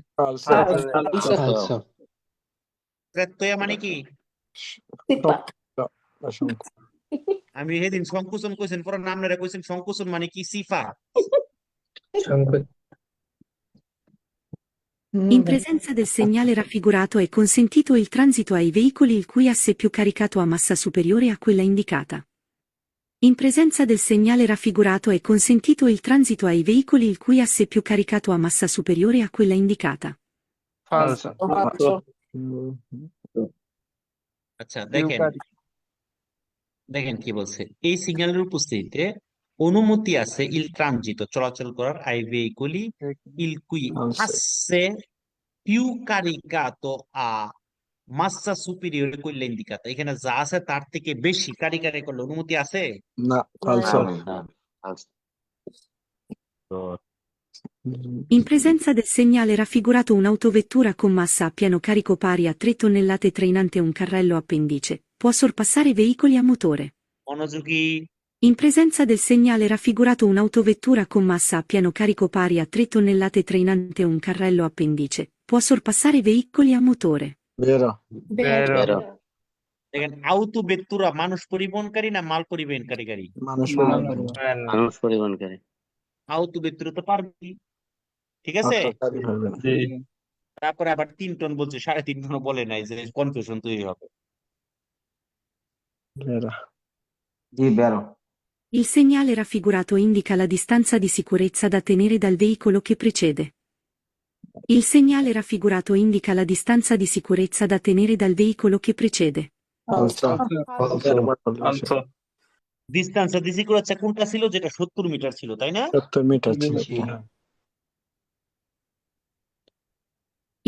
স্ত্রাত্তয়া মানে কি? আমি সেদিন সংকোচন কইছেন, পরে নাম না কইছেন সংকোচন মানে কি? সিফা। In presenza del segnale raffigurato è consentito il transito ai veicoli il cui asse più caricato ha massa superiore a quella indicata. In presenza del segnale raffigurato è consentito il transito ai veicoli il cui asse più caricato ha massa superiore a quella indicata. আচ্ছা দেখেন, দেখেন কি বলছে, এই সিগন্যালের উপস্থিতিতে অনুমতি আছে ইল ট্রানজিত চলাচল করার I ভেইকুলি il cui asse più caricato a massa superiore a quella indicata। এখানে যা আছে তার থেকে বেশি কারিগরি করলে অনুমতি আছে? না ফালসো In presenza del segnale raffigurato un'autovettura con massa a pieno carico pari a 3 tonnellate trainante un carrello appendice, può sorpassare veicoli a motore. মনোযোগী। In presenza del segnale raffigurato un'autovettura con massa a pieno carico pari a 3 tonnellate trainante un carrello appendice, può sorpassare veicoli a motore. বেরো দেখেন আউতো বেত্তুরা মানুষ পরিবহনকারী না মাল পরিবহনকারী গাড়ি? মানুষ মানুষ পরিবহনকারী আউতো বেত্তুরা তো পারবি, ঠিক আছে? তারপরে আবার 3 টন বলছে, 3.5 টন বলে নাই, যে কনফিউশন তৈরি হবে। জি বেরো। Il segnale raffigurato indica la distanza di sicurezza da tenere dal veicolo che precede. Il segnale raffigurato indica la distanza di sicurezza da tenere dal veicolo che precede. Distance দিছি করেছে কোনটা ছিল, যেটা 70 মিটার ছিল, তাই না? 70 মিটার ছিল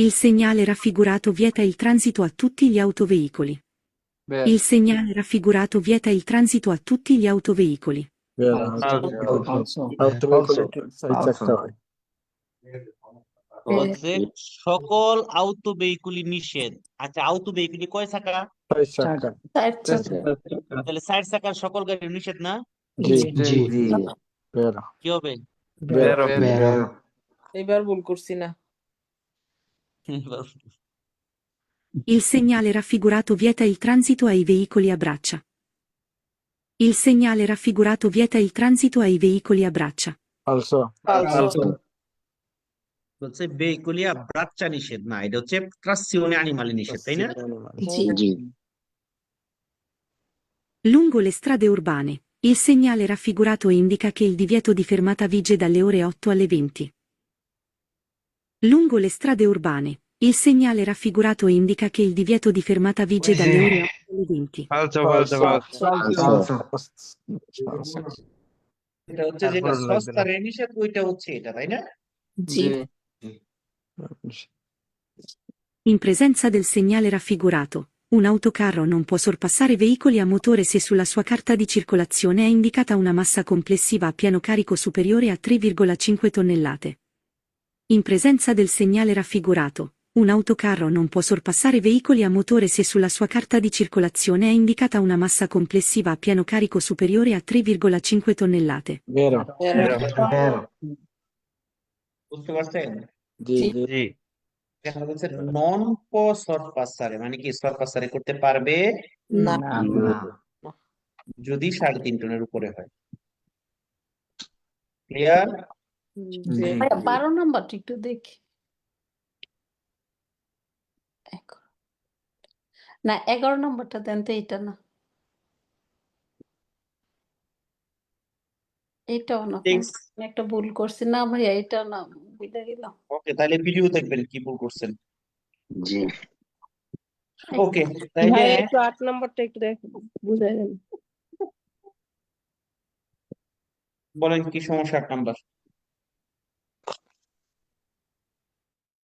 Il segnale raffigurato vieta il transito a tutti gli autoveicoli. Il segnale raffigurato vieta il transito a tutti gli autoveicoli. বলছে সকল আউটো ভেহিকুলি নিষেধ। আচ্ছা আউটো ভেহিকুলি কয় চাকা? তাহলে 4 চাকার সকল গাড়ি নিষেধ না? কি হবে? এবার ভুল করছি না। Il segnale raffigurato vieta il transito ai veicoli a braccia. Il segnale raffigurato vieta il transito ai veicoli a braccia. বলছে ভেহিকুলিয়া ব্রাচ্চা নিষেধ না, এটা হচ্ছে ট্রাসিওনে অ্যানিমালে নিষেধ, তাই না? জি Lungo le strade urbane, il segnale raffigurato indica che il divieto di fermata vige dalle ore 8 alle 20. Lungo le strade urbane, il segnale raffigurato indica che il divieto di fermata vige dalle ore 8 alle i denti. ফালসো ফালসো ফালসো ফালসো এটা হচ্ছে যেটা তারপর লাগবে না সস্তারে নিষেধ, ওইটা হচ্ছে এটা, তাই না? জি In presenza del segnale raffigurato, un autocarro non può sorpassare veicoli a motore se sulla sua carta di circolazione è indicata una massa complessiva a pieno carico superiore a 3,5 tonnellate. In presenza del segnale raffigurato, un autocarro non può sorpassare veicoli a motore se sulla sua carta di circolazione è indicata una massa complessiva a pieno carico superiore a 3,5 tonnellate. vero vero বুঝতে পারছেন? জি জি। জি জি দেখা যাচ্ছে নন পো সরপাসারে, মানে কি সরপাসারে করতে পারবে না না যদি 3.5 টনের উপরে হয়। ক্লিয়ার? জি ভাইয়া 12 নাম্বারটা একটু দেখি না 11 নাম্বারটা দেন তো, এটা না, এটাও না, আমি একটা ভুল করছি না ভাইয়া, এটা না, বুঝে গেলাম। ওকে, তাহলে ভিডিও দেখবেন কি ভুল করছেন। জি ওকে, তাইলে একটু 8 নাম্বারটা একটু দেখ বুঝাই দেন। বলেন কি সমস্যা 8 নাম্বার?